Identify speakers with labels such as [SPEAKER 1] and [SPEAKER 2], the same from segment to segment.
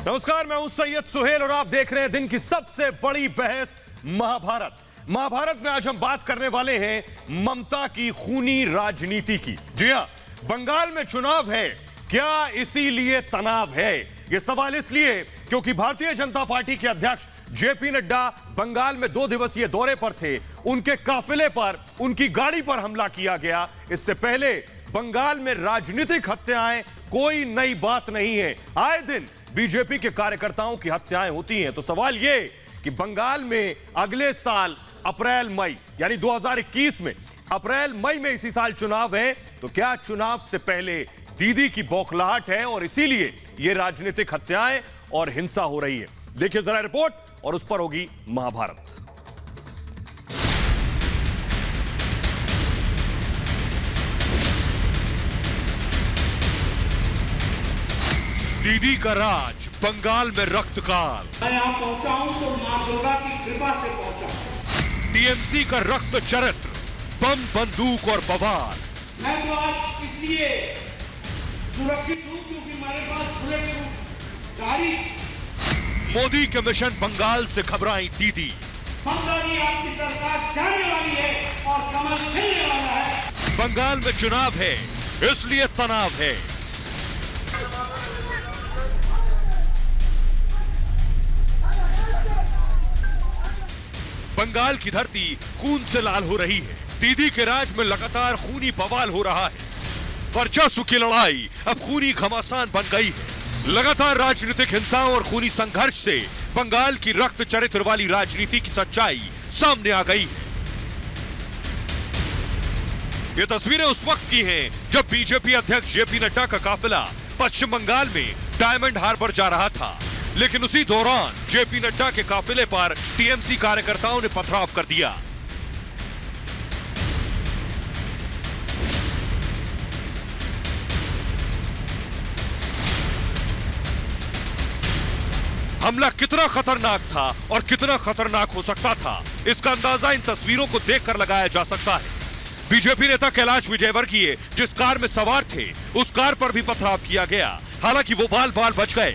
[SPEAKER 1] नमस्कार, मैं हूं सैयद सुहेल और आप देख रहे हैं दिन की सबसे बड़ी बहस महाभारत। महाभारत में आज हम बात करने वाले हैं ममता की खूनी राजनीति की। जी हां, बंगाल में चुनाव है, क्या इसीलिए तनाव है? यह सवाल इसलिए क्योंकि भारतीय जनता पार्टी के अध्यक्ष जेपी नड्डा बंगाल में 2 दिवसीय दौरे पर थे। उनके काफिले पर, उनकी गाड़ी पर हमला किया गया। इससे पहले बंगाल में राजनीतिक हत्याएं कोई नई बात नहीं है। आए दिन बीजेपी के कार्यकर्ताओं की हत्याएं होती हैं। तो सवाल यह कि बंगाल में अगले साल अप्रैल मई यानी 2021 में अप्रैल मई में इसी साल चुनाव है, तो क्या चुनाव से पहले दीदी की बौखलाहट है और इसीलिए यह राजनीतिक हत्याएं और हिंसा हो रही है? देखिए जरा रिपोर्ट और उस पर होगी महाभारत।
[SPEAKER 2] दीदी का राज बंगाल में रक्तकाल।
[SPEAKER 3] मैं यहाँ पहुँचा हूँ तो माँ दुर्गा की कृपा से पहुँचा हूँ।
[SPEAKER 2] टीएमसी का रक्त चरित्र, बम बंदूक और बवाल।
[SPEAKER 3] मैं तो आज इसलिए सुरक्षित हूँ क्योंकि हमारे पास बुलेट प्रूफ गाड़ी।
[SPEAKER 2] मोदी के मिशन बंगाल से घबराई दीदी।
[SPEAKER 3] बंगाली आपकी सरकार जाने वाली है और कमल खिलने वाला है।
[SPEAKER 2] बंगाल में चुनाव है, इसलिए तनाव है। बंगाल की धरती खून से लाल हो रही है। दीदी के राज में लगातार खूनी बवाल हो रहा है। वर्चस्व की लड़ाई अब खूनी घमासान बन गई है। लगातार राजनीतिक हिंसाओं और खूनी संघर्ष से बंगाल की रक्त चरित्र वाली राजनीति की सच्चाई सामने आ गई है। ये तस्वीरें उस वक्त की हैं जब बीजेपी अध्यक्ष जेपी नड्डा का काफिला पश्चिम बंगाल में डायमंड हार्बर जा रहा था, लेकिन उसी दौरान जेपी नड्डा के काफिले पर टीएमसी कार्यकर्ताओं ने पथराव कर दिया। हमला कितना खतरनाक था और कितना खतरनाक हो सकता था, इसका अंदाजा इन तस्वीरों को देखकर लगाया जा सकता है। बीजेपी नेता कैलाश विजयवर्गीय जिस कार में सवार थे, उस कार पर भी पथराव किया गया। हालांकि वो बाल बाल बच गए।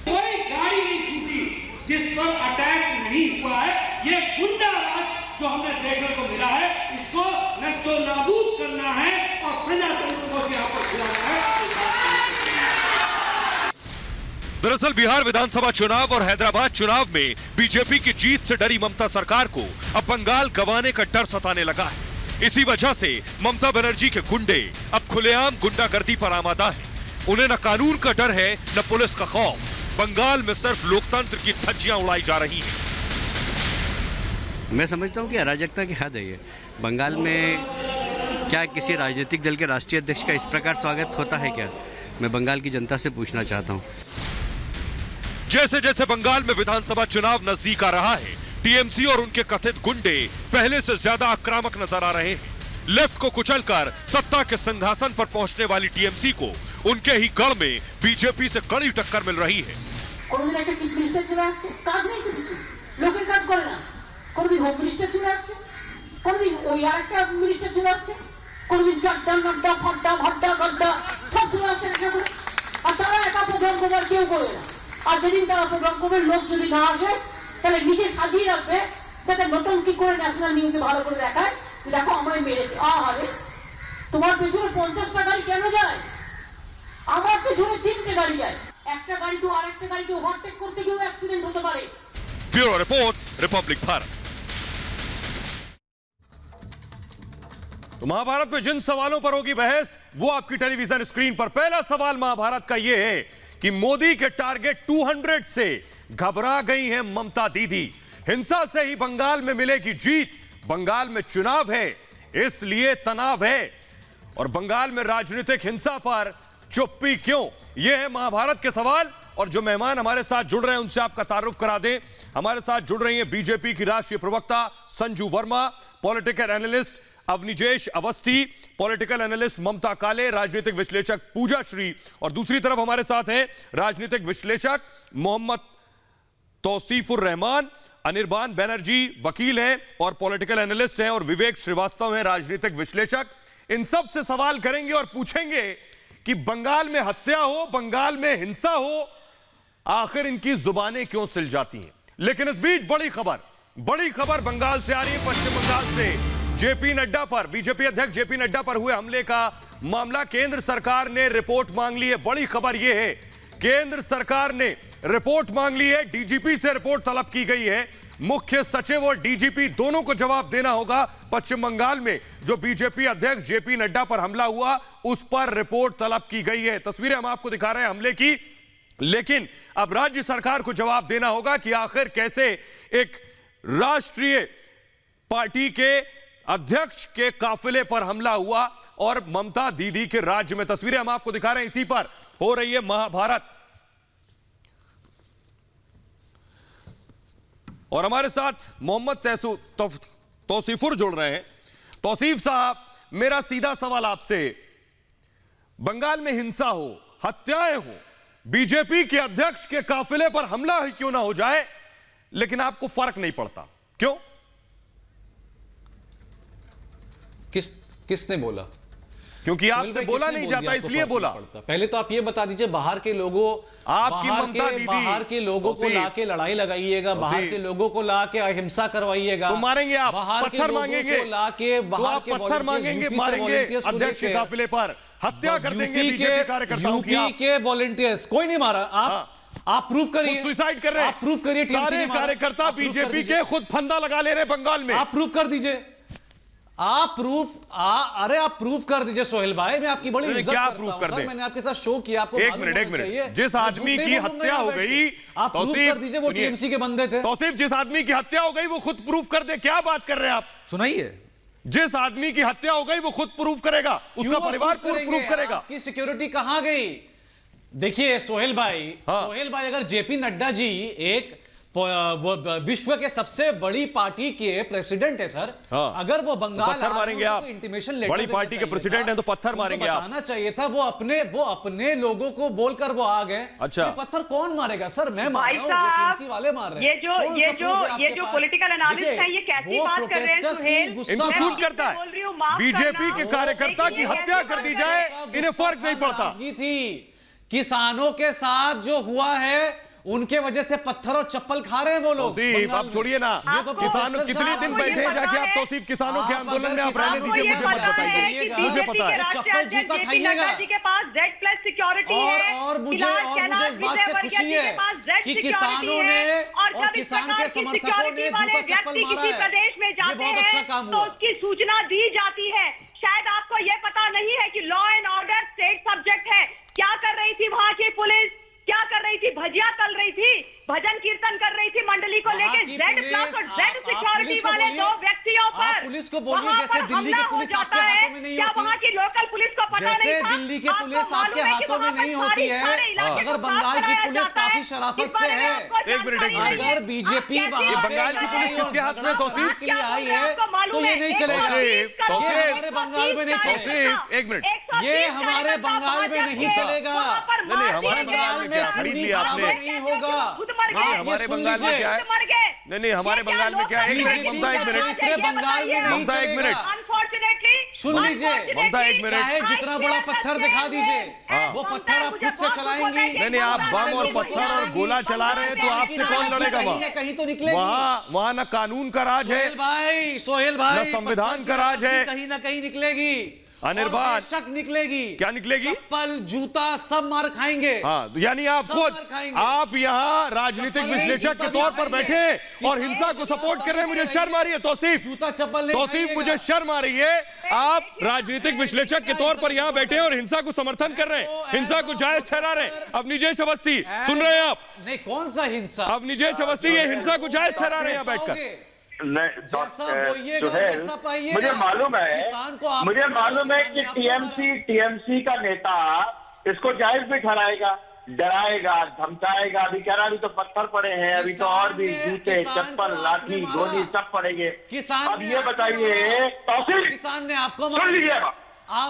[SPEAKER 3] कोई गाड़ी नहीं छूटी जिस पर अटैक नहीं हुआ है। ये गुंडा राज जो हमें देखने को मिला है, इसको नस्तो नाबूद करना है और प्रजातंत्र को यहाँ पर खिलाना है।
[SPEAKER 2] दरअसल बिहार विधानसभा चुनाव और हैदराबाद चुनाव में बीजेपी की जीत से डरी ममता सरकार को अब बंगाल गंवाने का डर सताने लगा है। इसी वजह से ममता बनर्जी के गुंडे अब खुलेआम गुंडागर्दी पर आमादा है। उन्हें न कानून का डर है, न पुलिस का खौफ। बंगाल में सिर्फ लोकतंत्र की धज्जियां उड़ाई जा रही हैं।
[SPEAKER 4] मैं समझता हूं कि अराजकता की हद है ये। बंगाल में क्या किसी राजनीतिक दल के राष्ट्रीय अध्यक्ष का इस प्रकार स्वागत होता है क्या? मैं बंगाल की जनता से पूछना चाहता हूं।
[SPEAKER 2] जैसे जैसे बंगाल में विधानसभा चुनाव नजदीक आ रहा है, टीएमसी और उनके कथित गुंडे पहले से ज्यादा आक्रामक नजर आ रहे हैं। लेफ्ट को कुचलकर सत्ता के सिंहासन पर पहुंचने वाली टीएमसी को उनके ही गढ़ में बीजेपी से कड़ी टक्कर मिल रही है।
[SPEAKER 5] আর যেদিন তারা প্রোগ্রাম করবে, লোক যদি না আসে তাহলে নিজে সাজিয়ে রাখবে যাতে নটঙ্কি করে ন্যাশনাল নিউজে ভালো করে দেখায় দেখো আমায় মেরেছে। আরে তোমার পেছনে 50টা গাড়ি কেন যায়? আমার পেছনে 3টে গাড়ি যায়। একটা গাড়ি তো আরেকটা গাড়িকে ওভারটেক করতে গিয়েও অ্যাক্সিডেন্ট হতে পারে।
[SPEAKER 2] Bureau report, Republic Bharat.
[SPEAKER 1] तो महाभारत में जिन सवालों पर होगी बहस, वो आपकी टेलीविजन स्क्रीन पर। पहला सवाल महाभारत का यह है कि मोदी के टारगेट 200 से घबरा गई हैं ममता दीदी। हिंसा से ही बंगाल में मिलेगी जीत। बंगाल में चुनाव है, इसलिए तनाव है। और बंगाल में राजनीतिक हिंसा पर चुप्पी क्यों? यह है महाभारत के सवाल। और जो मेहमान हमारे साथ जुड़ रहे हैं उनसे आपका तारुफ करा दें। हमारे साथ जुड़ रही हैं बीजेपी की राष्ट्रीय प्रवक्ता Sanju Verma, political analyst Avnijesh Awasthi, political analyst Mamta Kale, राजनीतिक विश्लेषक पूजा श्री, और दूसरी तरफ हमारे साथ हैं राजनीतिक विश्लेषक मोहम्मद तौसीफुर रहमान, अनिर्बान बैनर्जी वकील हैं और पॉलिटिकल एनालिस्ट हैं, और विवेक श्रीवास्तव हैं राजनीतिक विश्लेषक। इन सब से सवाल करेंगे और पूछेंगे कि बंगाल में हत्या हो, बंगाल में हिंसा हो, आखिर इनकी जुबानें क्यों सिल जाती हैं। लेकिन इस बीच बड़ी खबर बंगाल से आ रही है। पश्चिम बंगाल से जेपी नड्डा पर, बीजेपी अध्यक्ष जेपी नड्डा पर हुए हमले का मामला, केंद्र सरकार ने रिपोर्ट मांग ली है। बड़ी खबर यह है, केंद्र सरकार ने रिपोर्ट मांग ली है, डीजीपी से रिपोर्ट तलब की गई है। मुख्य सचिव और डीजीपी दोनों को जवाब देना होगा। पश्चिम बंगाल में जो बीजेपी अध्यक्ष जेपी नड्डा पर हमला हुआ, उस पर रिपोर्ट तलब की गई है। तस्वीरें हम आपको दिखा रहे हैं हमले की, लेकिन अब राज्य सरकार को जवाब देना होगा कि आखिर कैसे एक राष्ट्रीय पार्टी के अध्यक्ष के काफिले पर हमला हुआ और ममता दीदी के राज्य में। तस्वीरें हम आपको दिखा रहे हैं, इसी पर हो रही है महाभारत। और हमारे साथ मोहम्मद तौसीफुर जुड़ रहे हैं। तौसीफ साहब, मेरा सीधा सवाल आपसे, बंगाल में हिंसा हो, हत्याएं हो, बीजेपी के अध्यक्ष के काफिले पर हमला ही क्यों ना हो जाए, लेकिन आपको फर्क नहीं पड़ता, क्यों?
[SPEAKER 6] किसने बोला?
[SPEAKER 1] क्योंकि आपसे बोला नहीं जाता, इसलिए बोला।
[SPEAKER 6] पहले तो आप ये बता दीजिए, बाहर के लोगों,
[SPEAKER 1] आपकी ममता दीदी,
[SPEAKER 6] बाहर के लोगों को लाके लड़ाई लगाइएगा, बाहर के लोगों को लाके अहिंसा करवाइएगा,
[SPEAKER 1] तो मारेंगे आप,
[SPEAKER 6] बाहर
[SPEAKER 1] पत्थर मांगेंगे,
[SPEAKER 6] लाके बाहर के
[SPEAKER 1] पत्थर मांगेंगे, मारेंगे अध्यक्ष के काफिले पर, हत्या कर देंगे बीजेपी कार्यकर्ताओं की।
[SPEAKER 6] यूपी के वॉलंटियर्स कोई नहीं मारा, आप प्रूफ करिए,
[SPEAKER 1] सुसाइड कर रहे हैं,
[SPEAKER 6] आप प्रूफ करिए।
[SPEAKER 1] सारे कार्यकर्ता बीजेपी के खुद फंदा लगा ले रहे बंगाल में,
[SPEAKER 6] आप प्रूफ कर दीजिए, अरे आप प्रूफ कर दीजिए सोहेल भाई, मैं आपकी बड़ी इज्जत
[SPEAKER 1] क्या
[SPEAKER 6] करता
[SPEAKER 1] प्रूफ
[SPEAKER 6] हूं
[SPEAKER 1] कर
[SPEAKER 6] सर,
[SPEAKER 1] दे?
[SPEAKER 6] मैंने आपके साथ शो किया, आपको
[SPEAKER 1] एक मिनट, जिस आदमी की हत्या हो गई,
[SPEAKER 6] आप प्रूफ कर दीजिए वो टीएमसी के बंदे थे।
[SPEAKER 1] तौसीफ, जिस आदमी की हत्या हो गई वो खुद प्रूफ कर दे, क्या बात कर रहे हैं आप?
[SPEAKER 6] सुनाइए।
[SPEAKER 1] जिस आदमी की हत्या हो गई वो खुद प्रूफ करेगा, उसका परिवार प्रूफ करेगा।
[SPEAKER 6] आपकी सिक्योरिटी कहां गई? देखिए सोहेल भाई, सोहेल भाई, अगर जेपी नड्डा जी एक विश्व के सबसे बड़ी पार्टी के प्रेसिडेंट है सर, अगर वो बंगाल
[SPEAKER 1] पत्थर मारेंगे आप,
[SPEAKER 6] इंटीमेशन लेटर,
[SPEAKER 1] बड़ी पार्टी के प्रेसिडेंट है तो पत्थर मारेंगे आप,
[SPEAKER 6] बताना चाहिए था। वो अपने लोगों को बोलकर वो आ गए।
[SPEAKER 1] अच्छा,
[SPEAKER 6] पत्थर कौन मारेगा सर? मैं मार रहा हूं, टीएमसी वाले मार रहे हैं।
[SPEAKER 7] ये जो पॉलिटिकल एनालिस्ट है, ये कैसी बात कर रहे हैं सुहेल?
[SPEAKER 1] इनको सूट करता है, बीजेपी के कार्यकर्ता की हत्या कर दी जाए, इन्हें फर्क नहीं पड़ता।
[SPEAKER 6] किसानों के साथ जो हुआ है, उनके वजह से पत्थर और चप्पल खा रहे हैं वो लोग।
[SPEAKER 1] आप छोड़िए ना, किसानों कितने दिन बैठे हैं जाके आप तौसीफ, किसानों के आंदोलन में आप रहने दीजिए, मुझे मत बताइए, मुझे पता है।
[SPEAKER 6] चप्पल जूता खाइएगा।
[SPEAKER 7] के पास Z+ सिक्योरिटी है,
[SPEAKER 6] और मुझे इस बात से खुशी है कि किसानों ने और किसान के समर्थकों ने जूता चप्पल मारा है,
[SPEAKER 7] प्रदेश में जाते
[SPEAKER 6] बहुत अच्छा काम
[SPEAKER 7] तो
[SPEAKER 6] हुआ।
[SPEAKER 7] उसकी सूचना दी जाती है। शायद आपको यह पता नहीं है कि law and order state subject है। क्या कर रही थी वहां की पुलिस? क्या कर रही थी? भजिया तल रही थी, भजन कीर्तन कर रही थी मंडली को लेके। Z+ और Z सिक्योरिटी वाले 2 व्यक्तियों पर
[SPEAKER 6] पुलिस को बोलिए, जैसे दिल्ली की पुलिस आपके हाथों में नहीं
[SPEAKER 7] क्या
[SPEAKER 6] होती,
[SPEAKER 7] वहां की लोकल पुलिस को पता नहीं
[SPEAKER 6] जैसे
[SPEAKER 7] था?
[SPEAKER 6] दिल्ली की पुलिस आपके हाथों में नहीं होती है, अगर बंगाल की पुलिस काफी शराफत से है,
[SPEAKER 1] एक मिनट,
[SPEAKER 6] अगर बीजेपी
[SPEAKER 1] बंगाल की पुलिस किसके हाथ में तौसीफ
[SPEAKER 6] के लिए आई है तो ये नहीं चलेगा। ये हमारे बंगाल में नहीं चलेगा।
[SPEAKER 1] एक मिनट,
[SPEAKER 6] ये हमारे बंगाल में नहीं चलेगा।
[SPEAKER 1] नहीं, हमारे बंगाल में क्या खरीद लिया आपने?
[SPEAKER 6] नहीं होगा।
[SPEAKER 1] हमारे बंगाल में क्या है? नहीं, हमारे बंगाल में क्या है? एक मिनट ममता, एक मिनट
[SPEAKER 6] बंगाल में नहीं
[SPEAKER 1] ममता, एक मिनट
[SPEAKER 7] अनफॉर्चुनेटली
[SPEAKER 6] सुन लीजिए
[SPEAKER 1] ममता, एक मिनट,
[SPEAKER 6] चाहे जितना बड़ा पत्थर दिखा दीजिए, वो पत्थर आप खुद से चलाएंगी।
[SPEAKER 1] नहीं, आप बम और पत्थर और गोला चला रहे हैं तो आपसे कौन लड़ेगा? वहाँ
[SPEAKER 6] कहीं तो निकलेगी।
[SPEAKER 1] वहाँ ना कानून का राज है,
[SPEAKER 6] सोहेल भाई,
[SPEAKER 1] ना संविधान का राज है,
[SPEAKER 6] कहीं ना कहीं निकलेगी,
[SPEAKER 1] अनिर्बाण
[SPEAKER 6] शक निकलेगी।
[SPEAKER 1] क्या निकलेगी?
[SPEAKER 6] चप्पल जूता सब मार खाएंगे।
[SPEAKER 1] हाँ, यानी आप खुद, आप यहाँ राजनीतिक विश्लेषक के तौर पर बैठे और हिंसा को सपोर्ट कर रहे हैं। मुझे शर्म आ रही है तौसीफ,
[SPEAKER 6] जूता चप्पल
[SPEAKER 1] तौसीफ, मुझे शर्म आ रही है। आप राजनीतिक विश्लेषक के तौर पर यहाँ बैठे और हिंसा को समर्थन कर रहे हैं, हिंसा को जायज ठहरा रहे हैं। अब निजेश अवस्थी सुन रहे हैं आप?
[SPEAKER 6] नहीं, कौन सा हिंसा?
[SPEAKER 1] अब निजेश अवस्थी ये हिंसा को जायज ठहरा रहे हैं यहाँ बैठकर।
[SPEAKER 8] मुझे मालूम है कि टीएमसी का नेता इसको जायज भी ठहराएगा, डराएगा, धमकाएगा। अभी कह रहा अभी तो पत्थर पड़े हैं, अभी तो और भी जूते, चप्पल, लाठी, गोली सब पड़ेंगे। अब ये बताइए तौसीफ,
[SPEAKER 6] किसान ने आपको
[SPEAKER 8] सुन लीजिए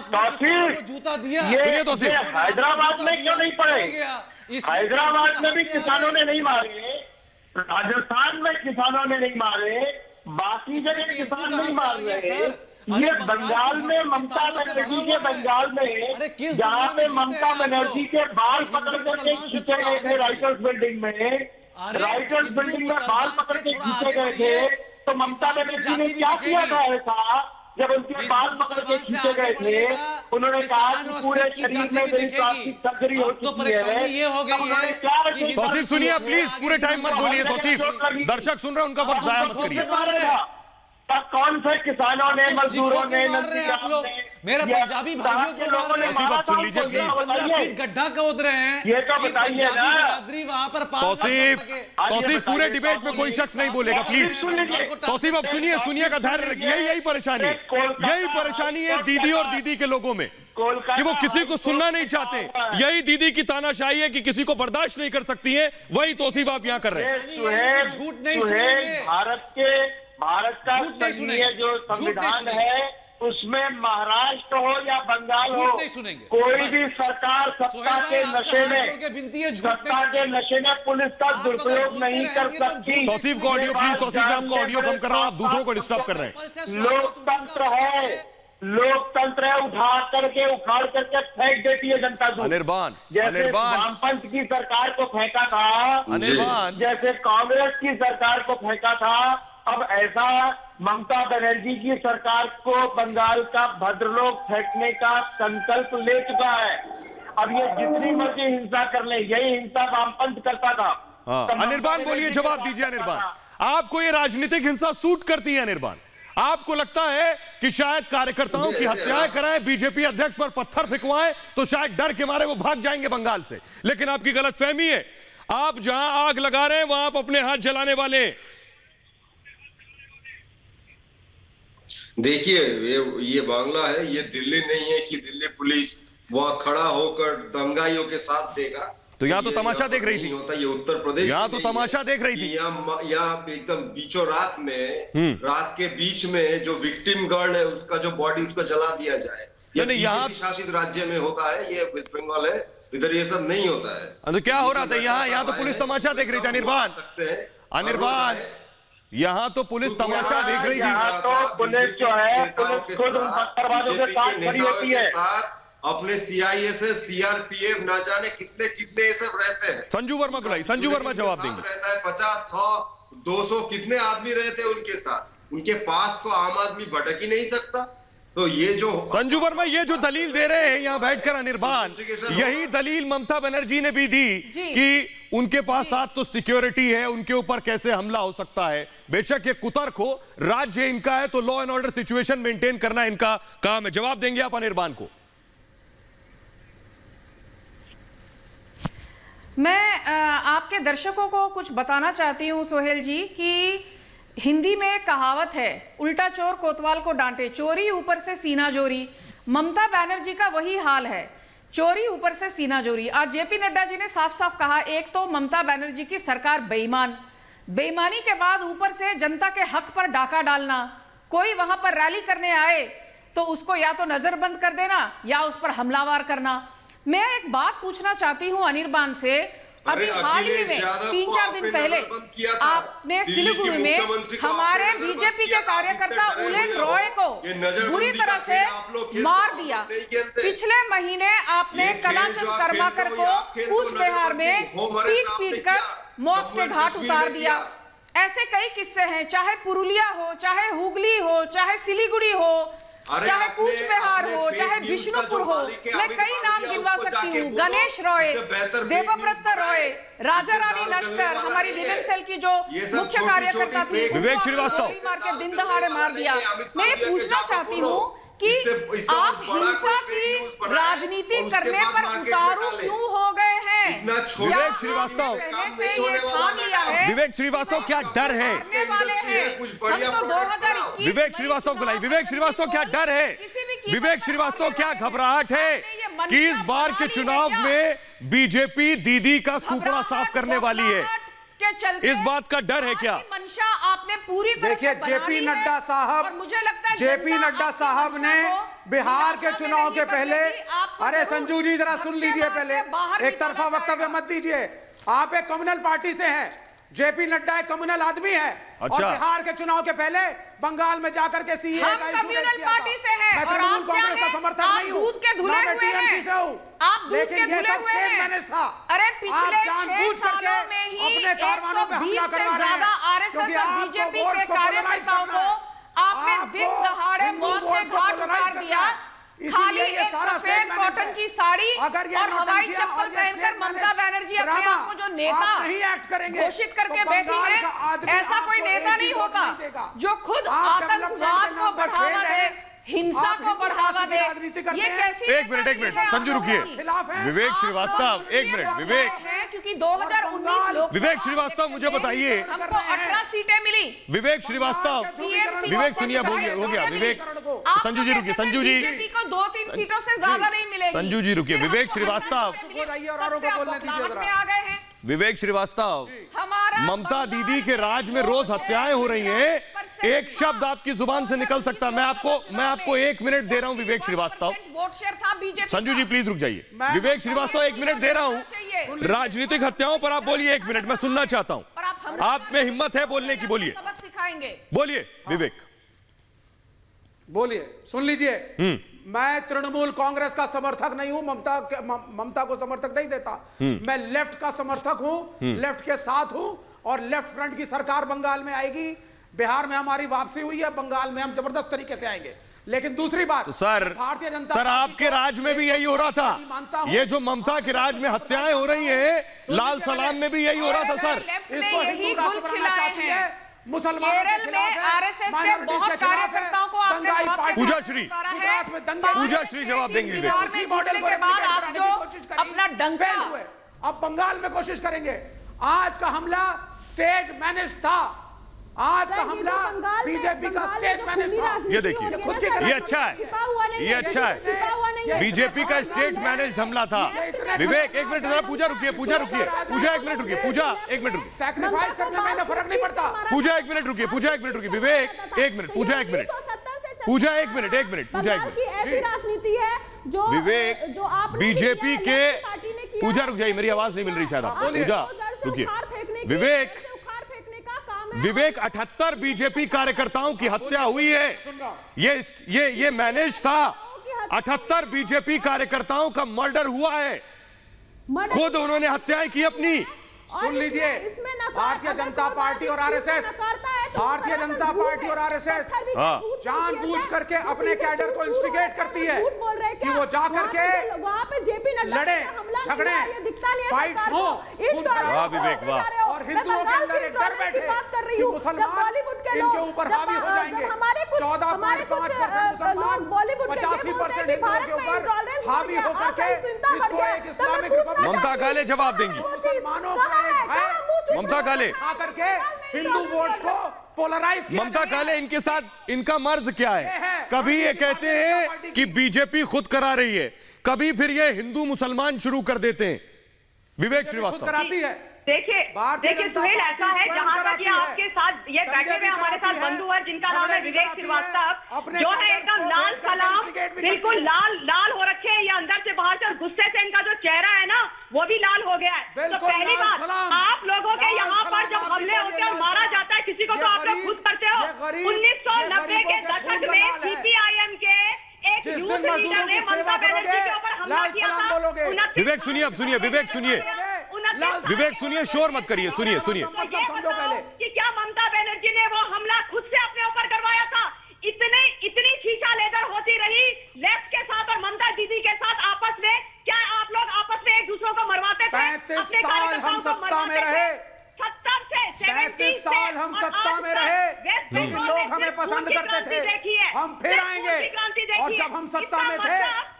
[SPEAKER 6] तौसीफ, जूता दिया,
[SPEAKER 8] ये हैदराबाद में क्यों नहीं पड़े? हैदराबाद में भी किसानों ने नहीं मारे, राजस्थान में किसानों ने नहीं मारे, बाकी जगह किसान नहीं मार रहे। ये बंगाल में ममता बनर्जी के बंगाल में जहाँ पे ममता बनर्जी के बाल पकड़ करके खींचे गए थे राइटर्स बिल्डिंग में, राइटर्स बिल्डिंग में बाल पकड़ के खींचे गए थे, तो ममता बनर्जी ने क्या किया था ऐसा? जब उनके बाल पकड़ के खींचे गए थे, उन्होंने कहा कि पूरे शरीर में मेरी प्लास्टिक सर्जरी हो चुकी है।
[SPEAKER 6] ये हो गई है।
[SPEAKER 1] तौसीफ सुनिए प्लीज, पूरे टाइम मत बोलिए तौसीफ, दर्शक सुन रहे हैं, उनका वक्त जाया मत करिए।
[SPEAKER 8] कौन से किसानों ने, मजदूरों ने,
[SPEAKER 6] मेरे पंजाबी भाइयों को लोगों ने
[SPEAKER 1] सुन लीजिए प्लीज,
[SPEAKER 6] गड्ढा खोद रहे हैं,
[SPEAKER 8] ये तो बताइए ना।
[SPEAKER 6] वहां पर
[SPEAKER 1] तौसीफ पूरे डिबेट में कोई शख्स नहीं बोलेगा प्लीज। तौसीफ अब सुनिए का धैर्य रखिए। यही परेशानी है दीदी और दीदी के लोगों में कि वो किसी को सुनना नहीं चाहते। यही दीदी की तानाशाही है कि किसी को बर्दाश्त नहीं कर सकती है। वही तौसीफ आप यहाँ कर रहे हैं।
[SPEAKER 6] झूठ नहीं सुनेंगे,
[SPEAKER 8] भारत का संघीय जो संविधान है उसमें महाराष्ट्र हो या बंगाल हो, कोई भी सरकार सत्ता के नशे में पुलिस का दुरुपयोग नहीं कर सकती।
[SPEAKER 1] तौसीफ को ऑडियो प्लीज, तौसीफ मैं आपको ऑडियो कम कर रहा हूँ, आप दूसरों को डिस्टर्ब कर रहे हैं।
[SPEAKER 8] लोकतंत्र है, उखाड़ करके फेंक देती है जनता। जैसे वामपंथ की सरकार को फेंका था, जैसे कांग्रेस की सरकार को फेंका था, अब ऐसा ममता बनर्जी की सरकार को बंगाल का भद्रलोक फेंकने का संकल्प ले चुका है। अब ये जितनी मर्जी हिंसा कर ले, यही हिंसा वामपंथ करता था।
[SPEAKER 1] अनिर्बान बोलिए, जवाब दीजिए अनिर्बान। आपको ये राजनीतिक हिंसा सूट करती है अनिर्बान? आपको लगता है कि शायद कार्यकर्ताओं की हत्याएं कराएं, बीजेपी अध्यक्ष पर पत्थर फेंकवाएं, तो शायद डर के मारे वो भाग जाएंगे बंगाल से? लेकिन आपकी गलतफहमी है। आप जहां आग लगा रहे हैं वहां आप अपने हाथ जलाने वाले हैं।
[SPEAKER 9] देखिए ये बांग्ला है, ये दिल्ली नहीं है कि दिल्ली पुलिस वहां खड़ा होकर दंगाइयों के साथ देगा।
[SPEAKER 1] तो यहाँ तो तमाशा देख रही थी,
[SPEAKER 9] होता ये उत्तर प्रदेश,
[SPEAKER 1] यहाँ तो तमाशा देख रही थी।
[SPEAKER 9] यहाँ एकदम बीचों रात में, रात के बीच में जो विक्टिम गर्ल है उसका जो बॉडी उसको जला दिया जाए, यहाँ शासित राज्य में होता है, ये वेस्ट बंगाल है, इधर ये सब नहीं होता है।
[SPEAKER 1] तो क्या हो रहा था यहाँ तो पुलिस तमाशा देख रही थी अनिर्बान, यहाँ तो पुलिस तमाशा देख रही थी।
[SPEAKER 8] यहाँ तो पुलिस जो है, पुलिस खुद उन पत्थरबाजों के साथ खड़ी होती है।
[SPEAKER 9] अपने सीआईएसएफ, सीआरपीएफ, ना जाने कितने ये सब रहते हैं।
[SPEAKER 1] संजू वर्मा बुलाई, संजू वर्मा जवाब देंगे।
[SPEAKER 9] रहता है 50, 100, 200 कितने आदमी रहते हैं उनके साथ, उनके पास तो आम आदमी भटक ही नहीं सकता। तो ये जो
[SPEAKER 1] संजू वर्मा ये जो दलील दे रहे हैं यहाँ बैठकर अनिर्बान, यही दलील ममता बनर्जी ने भी दी कि उनके पास साथ तो सिक्योरिटी है, उनके ऊपर कैसे हमला हो सकता है। बेशक ये कुतर्क हो, राज्य इनका है तो law and order situation maintain करना इनका काम है। जवाब देंगे आप अनिर्बान को?
[SPEAKER 10] मैं आपके दर्शकों को कुछ बताना चाहती हूं सोहेल जी कि हिंदी में एक कहावत है, उल्टा चोर कोतवाल को डांटे, चोरी ऊपर से सीना जोरी। ममता बनर्जी का वही हाल है, चोरी ऊपर से सीना जोरी। आज जेपी नड्डा जी ने साफ साफ कहा, एक तो ममता बनर्जी की सरकार बेईमान, बेईमानी के बाद ऊपर से जनता के हक पर डाका डालना। कोई वहां पर रैली करने आए तो उसको या तो नजरबंद कर देना या उस पर हमलावर करना। मैं एक बात पूछना चाहती हूं अनिर्बान से, अभी हाल ही में 3-4 दिन पहले आपने सिलीगुड़ी में हमारे बीजेपी के कार्यकर्ता उलेन रॉय को बुरी तरह से मार दिया। पिछले महीने आपने कलाचंद कर्माकर को कूच बिहार में पीट कर मौत के घाट उतार दिया। ऐसे कई किस्से हैं, चाहे पुरुलिया हो, चाहे हुगली हो, चाहे सिलीगुड़ी हो, चाहे कूच बिहार हो, चाहे विष्णुपुर हो, मैं कई नाम गिनवा सकती हूँ। गणेश रॉय, देवव्रत रॉय, राजा रानी लश्कर, हमारी विमेन सेल की जो मुख्य कार्यकर्ता थी,
[SPEAKER 1] विवेक श्रीवास्तव
[SPEAKER 10] मार के दिन दहाड़े मार दिया। मैं पूछना चाहती हूँ कि आप हिंसा की राजनीति करने पर उतारू क्यों हो गए हैं?
[SPEAKER 1] विवेक श्रीवास्तव, विवेक श्रीवास्तव क्या डर है? विवेक श्रीवास्तव बुलाई, विवेक श्रीवास्तव क्या डर है? विवेक श्रीवास्तव क्या घबराहट है कि इस बार के चुनाव में बीजेपी दीदी का सुपड़ा साफ करने वाली है? इस बात का डर है क्या?
[SPEAKER 10] मंशा आपने पूरी तरह
[SPEAKER 11] देखिए, जेपी नड्डा साहब,
[SPEAKER 10] मुझे लगता है
[SPEAKER 11] जेपी नड्डा साहब ने बिहार के चुनाव के पहले, अरे संजू जी जरा सुन लीजिए, पहले एक तरफा वक्तव्य मत दीजिए। आप एक कम्युनल पार्टी से हैं, जेपी नड्डा एक कम्युनल आदमी है। और बिहार के चुनाव के पहले बंगाल में जाकर के सीए
[SPEAKER 10] हम कम्युनल पार्टी से हैं और आप क्या हैं? आप दूध के धुले हुए हैं। आप दूध के धुले हुए हैं। अरे पिछले 6 सालों में ही 120 से ज्यादा आरएसएस और बीजेपी के कार्यकर्ताओं को आपने दिन दहाड़े मौत के घाट उतार दिया। खाली एक सफेद कॉटन की साड़ी और हवाई चप्पल पहनकर ममता बनर्जी अपने आप को जो नेता घोषित करके बैठी है, ऐसा कोई नेता नहीं होता जो खुद आतंकवाद को बढ़ावा दे, हिंसा को बढ़ावा दे। ये कैसी
[SPEAKER 1] एक मिनट संजू रुकिए। विवेक श्रीवास्तव, एक मिनट विवेक,
[SPEAKER 10] क्योंकि 2019 लोग
[SPEAKER 1] विवेक श्रीवास्तव मुझे बताइए,
[SPEAKER 10] हमको 18 सीटें मिली।
[SPEAKER 1] विवेक श्रीवास्तव, विवेक सुनिए, हो गया विवेक। संजू जी रुकिए, संजू जी,
[SPEAKER 10] बीजेपी को 2-3 सीटों से ज्यादा नहीं मिलेगी।
[SPEAKER 1] संजू जी रुकिए। विवेक श्रीवास्तव,
[SPEAKER 10] आ गए हैं।
[SPEAKER 1] विवेक श्रीवास्तव, ममता दीदी के राज में रोज हत्याएं हो रही हैं, एक शब्द आपकी जुबान से निकल सकता। मैं आपको 1 मिनट दे रहा हूं विवेक श्रीवास्तव। संजू जी प्लीज रुक जाइए। विवेक श्रीवास्तव 1 मिनट दे रहा हूं। राजनीतिक हत्याओं पर आप बोलिए 1 मिनट, मैं सुनना चाहता हूं। आप में हिम्मत है बोलने की, बोलिए,
[SPEAKER 10] सबक सिखाएंगे,
[SPEAKER 1] बोलिए विवेक,
[SPEAKER 11] बोलिए, सुन लीजिए। मैं तृणमूल कांग्रेस का समर्थक नहीं हूं, ममता को समर्थक नहीं देता। मैं लेफ्ट का समर्थक हूं, लेफ्ट के साथ हूं, और लेफ्ट फ्रंट की सरकार बंगाल में आएगी। बिहार में हमारी वापसी हुई है, बंगाल में हम जबरदस्त तरीके से आएंगे। लेकिन दूसरी बात,
[SPEAKER 1] तो भारतीय जनता सर आपके राज में भी यही हो रहा था। ये जो ममता के राज में हत्याएं हो रही हैं, लाल सलाम में भी यही हो रहा था सर।
[SPEAKER 10] इसको यही गुल खिलाए हैं। केरल में आरएसएस के बहुत कार्यकर्ताओं को आपने
[SPEAKER 1] पूजा श्री जवाब देंगे।
[SPEAKER 10] के बाद आप जो अपना डंका
[SPEAKER 11] अब बंगाल में कोशिश करेंगे। आज का हमला स्टेज मैनेज था, आज का हमला बीजेपी का स्टेज मैनेज था।
[SPEAKER 1] ये देखिए, ये अच्छा है, ये अच्छा है। बीजेपी का स्टेट मैनेज हमला था। विवेक 1 मिनट जरा, पूजा रुकिए, पूजा 1 मिनट रुकिए, पूजा 1 मिनट रुकिए।
[SPEAKER 11] सैक्रिफाइस करने में फर्क नहीं पड़ता।
[SPEAKER 1] पूजा 1 मिनट रुकिए, पूजा 1 मिनट रुकिए। विवेक 1 मिनट, पूजा 1 मिनट, पूजा 1 मिनट, 1 मिनट, पूजा 1 मिनट।
[SPEAKER 12] ऐसी राजनीति है जो
[SPEAKER 1] विवेक
[SPEAKER 12] जो आप
[SPEAKER 1] बीजेपी के, पूजा रुक जाइए, मेरी आवाज नहीं मिल रही शायद। पूजा रुकिए। विवेक 78 बीजेपी कार्यकर्ताओं की हत्या हुई है। ये मैनेज था। 78 बीजेपी कार्यकर्ताओं का मर्डर हुआ है, खुद उन्होंने हत्याएं की अपनी।
[SPEAKER 11] सुन लीजिए, भारतीय जनता पार्टी और आरएसएस, भारतीय जनता पार्टी और आरएसएस जानबूझ करके अपने कैडर को इंस्टिगेट करती है कि वो जाकर के लड़े, झगड़े, फाइट्स हो,
[SPEAKER 1] विवेक वाह।
[SPEAKER 11] और हिंदुओं के अंदर एक डर बैठे कि मुसलमान इनके ऊपर हावी हो जाएंगे। 14.5% मुसलमान, 85% हिंदुओं के ऊपर हावी होकर के इसको एक इस्लामिक रिपब्लिक।
[SPEAKER 1] ममता काले जवाब देंगी।
[SPEAKER 11] मुसलमानों का
[SPEAKER 1] ममता काले
[SPEAKER 11] आकर के हिंदू वोट्स को पोलराइज किया।
[SPEAKER 1] ममता काले इनके साथ इनका मर्ज क्या है? कभी ये कहते हैं कि बीजेपी खुद करा रही है, कभी फिर ये हिंदू मुसलमान शुरू कर देते हैं। विवेक श्रीवास्तव
[SPEAKER 11] कराती है।
[SPEAKER 7] देखिए सुहेल, ऐसा है जहां तक ये आपके साथ ये बैठे हुए हमारे साथ बंधु है जिनका नाम है विवेक श्रीवास्तव, जो है एकदम लाल सलाम, बिल्कुल लाल हो रखे हैं, ये अंदर से बाहर से, और गुस्से से इनका जो चेहरा है ना वो भी लाल हो गया है। तो पहली बात, आप लोगों के यहाँ पर जब हमले होते हैं और मारा जाता है किसी को, तो आप लोग खुद करते हो। 1990 के दशक में सीपीआईएम के एक यूथ लीडर ने ममता बनर्जी के ऊपर हमला किया था।
[SPEAKER 1] विवेक सुनिए, अब सुनिए, विवेक सुनिए, विवेक सुनिए, शोर मत करिए, सुनिए।
[SPEAKER 11] समझो पहले
[SPEAKER 7] कि क्या ममता बनर्जी ने वो हमला खुद से अपने ऊपर करवाया था? इतनी छीछा लेदर होती रही लेफ्ट के साथ और ममता दीदी के साथ आपस में। क्या आप लोग आपस में एक दूसरों को मरवाते थे?
[SPEAKER 11] 35 साल हम सत्ता में रहे,
[SPEAKER 7] 35
[SPEAKER 11] साल हम सत्ता में रहे, लेकिन लोग हमें पसंद करते थे। हम फिर आएंगे, और जब हम सत्ता में थे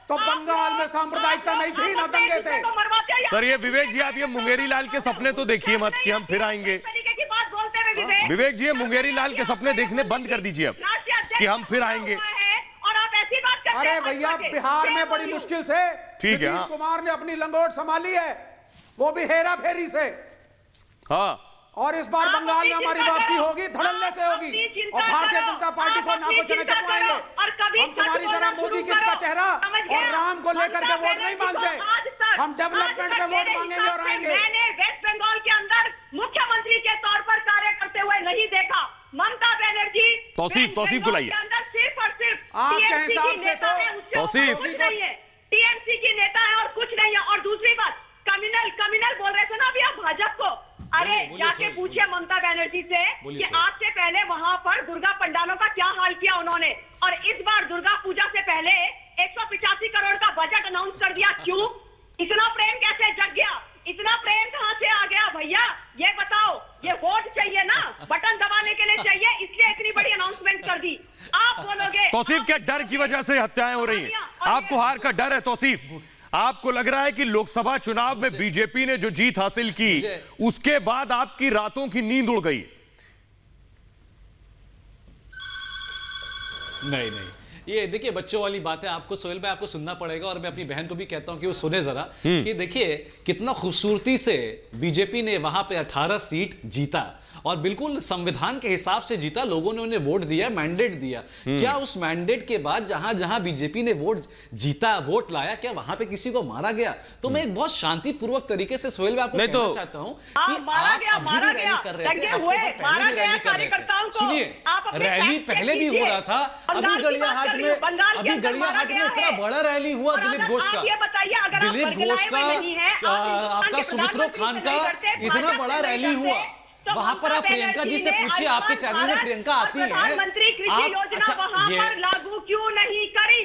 [SPEAKER 11] तो बंगाल में सांप्रदायिकता नहीं थी, ना दंगे थे।
[SPEAKER 1] सर ये विवेक जी, आप ये मुंगेरी लाल के सपने तो देखिए मत कि हम फिर आएंगे। विवेक जी, ये मुंगेरी लाल के सपने देखने बंद कर दीजिए अब कि हम फिर आएंगे।
[SPEAKER 7] और आप ऐसी बात करते हैं।
[SPEAKER 11] अरे भैया, बिहार में बड़ी मुश्किल से नीतीश कुमार ने अपनी लंगोट संभाली है, वो भी हेरा फेरी से।
[SPEAKER 1] हाँ,
[SPEAKER 11] और इस बार बंगाल में हमारी वापसी होगी, धड़ल्ले से होगी, और भारतीय जनता पार्टी को नाको चने चपवाएंगे। हम तुम्हारी तरह मोदी जी का चेहरा और राम को लेकर के वोट नहीं मांगते, हम डेवलपमेंट पे वोट मांगेंगे और आएंगे।
[SPEAKER 7] मैंने वेस्ट बंगाल के अंदर मुख्यमंत्री के तौर पर कार्य करते हुए नहीं देखा। ममता बनर्जी
[SPEAKER 1] तौसीफ बुलाइए।
[SPEAKER 7] के अंदर सिर्फ और सिर्फ
[SPEAKER 11] आपके
[SPEAKER 7] टीएमसी
[SPEAKER 11] हिसाब
[SPEAKER 7] की
[SPEAKER 11] से
[SPEAKER 7] नेता
[SPEAKER 11] तो
[SPEAKER 7] है, उससे
[SPEAKER 1] तौसीफ।
[SPEAKER 7] ऊपर कुछ नहीं है। टीएमसी की नेता है और कुछ नहीं है। और दूसरी बात, कम्युनल बोल रहे थे ना अभी आप भाजपा को। अरे जाके पूछिए ममता बनर्जी से कि आपसे पहले वहां पर दुर्गा पंडालों का क्या हाल किया उन्होंने, और इस बार दुर्गा पूजा से पहले 185 करोड़ का बजट अनाउंस कर दिया। क्यों? इतना प्रेम कैसे जग गया? इतना प्रेम कहां से आ गया भैया? ये बताओ। ये वोट चाहिए ना, बटन दबाने के लिए चाहिए, इसलिए इतनी बड़ी अनाउंसमेंट कर दी। आप बोलोगे
[SPEAKER 1] तौसीफ, क्या डर की वजह से हत्याएं हो रही हैं? आपको हार का डर है तौसीफ? आपको लग रहा है कि लोकसभा चुनाव में बीजेपी ने जो जीत हासिल की उसके बाद आपकी रातों की नींद उड़ गई?
[SPEAKER 6] नहीं, ये देखिए बच्चों वाली बात है। आपको सोहेल भाई आपको सुनना पड़ेगा, और मैं अपनी बहन को भी कहता हूं कि वो सुने जरा कि देखिए कितना खूबसूरती से बीजेपी ने वहां पे 18 सीट जीता, और बिल्कुल संविधान के हिसाब से जीता। लोगों ने उन्हें वोट दिया, मैंडेट दिया। क्या उस मैंडेट के बाद जहां जहां बीजेपी ने वोट लाया, क्या वहां पे किसी को मारा गया? तो मैं एक बहुत शांतिपूर्वक तरीके से सोहेल भाई आपको कहना चाहता हूं कि आप अभी भी रैली कर रहे थे, हफ्ते भर पहले भी रैली कर रहे थे। सुनिए, रैली पहले भी हो रहा था। अभी गड़ियाहाट में इतना बड़ा रैली हुआ दिलीप घोष का, आपका सुमित्रो खान का इतना बड़ा रैली हुआ। वहां पर आप प्रियंका जी से पूछिए, आपके चैनल में प्रियंका आती है।
[SPEAKER 7] प्रधानमंत्री कृषि योजना वहां पर लागू क्यों नहीं करी?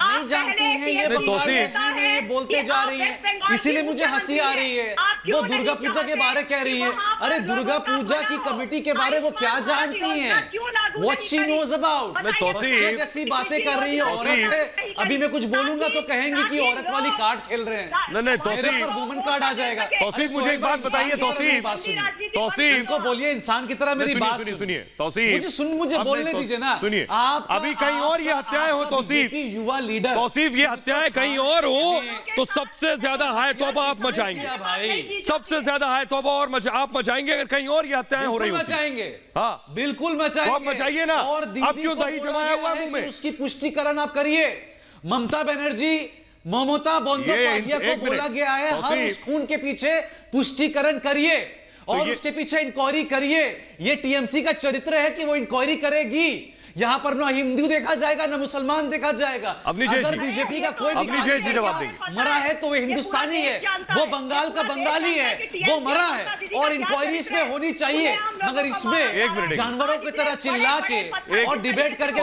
[SPEAKER 6] नहीं जानती हैं ये ये बोलते जा रही हैं, इसीलिए मुझे हंसी आ रही है। वो दुर्गा पूजा के बारे कह रही है। अरे दुर्गा पूजा की कमेटी के बारे वो क्या जानती हैं? What she knows about? बच्चे जैसी बातें कर रही है औरत है। अभी मैं कुछ बोलूंगा तो कहेंगे कि औरत वाली कार्ड खेल रहे हैं।
[SPEAKER 1] नहीं
[SPEAKER 6] मेरे पर वुमन कार्ड आ जाएगा।
[SPEAKER 1] तौसीफ, मुझे एक बात बताइए तौसीफ
[SPEAKER 6] को बोलिए इंसान की तरह मेरी बात
[SPEAKER 1] सुनिए। तौसीफ,
[SPEAKER 6] मुझे बोलने दीजिए ना।
[SPEAKER 1] सुनिए, आप अभी कहीं और ये हत्याएं हो तौसीफ,
[SPEAKER 6] युवा लीडर
[SPEAKER 1] तौसीफ, ये हत्याएं कहीं और हो तो सबसे ज्यादा हाय तौबा आप मचाएंगे। सबसे ज्यादा हाय तौबा और आप मचाएंगे अगर कहीं और ये हत्याएं हो रही
[SPEAKER 6] मचाएंगे।
[SPEAKER 1] हाँ
[SPEAKER 6] बिल्कुल मचाएंगे।
[SPEAKER 1] आप मचाइए ना।
[SPEAKER 6] और
[SPEAKER 1] अब क्यों दही जमाया हुआ मुंह में?
[SPEAKER 6] उसकी पुष्टिकरण आप करिए। ममता बनर्जी, ममता बंदोपाध्याय को बोला गया है हर उस खून के पीछे पुष्टिकरण करिए और उसके पीछे इंक्वायरी करिए। ये टीएमसी का चरित्र है कि वो इंक्वायरी करेगी। यहाँ पर ना हिंदू देखा जाएगा ना मुसलमान देखा जाएगा। अगर बीजेपी का कोई भी
[SPEAKER 1] जवाब देंगे
[SPEAKER 6] मरा है तो वो हिंदुस्तानी है, वो बंगाल का बंगाली है, वो मरा है और इंक्वायरी इसमें होनी चाहिए। मगर इसमें जानवरों की तरह चिल्ला के और डिबेट करके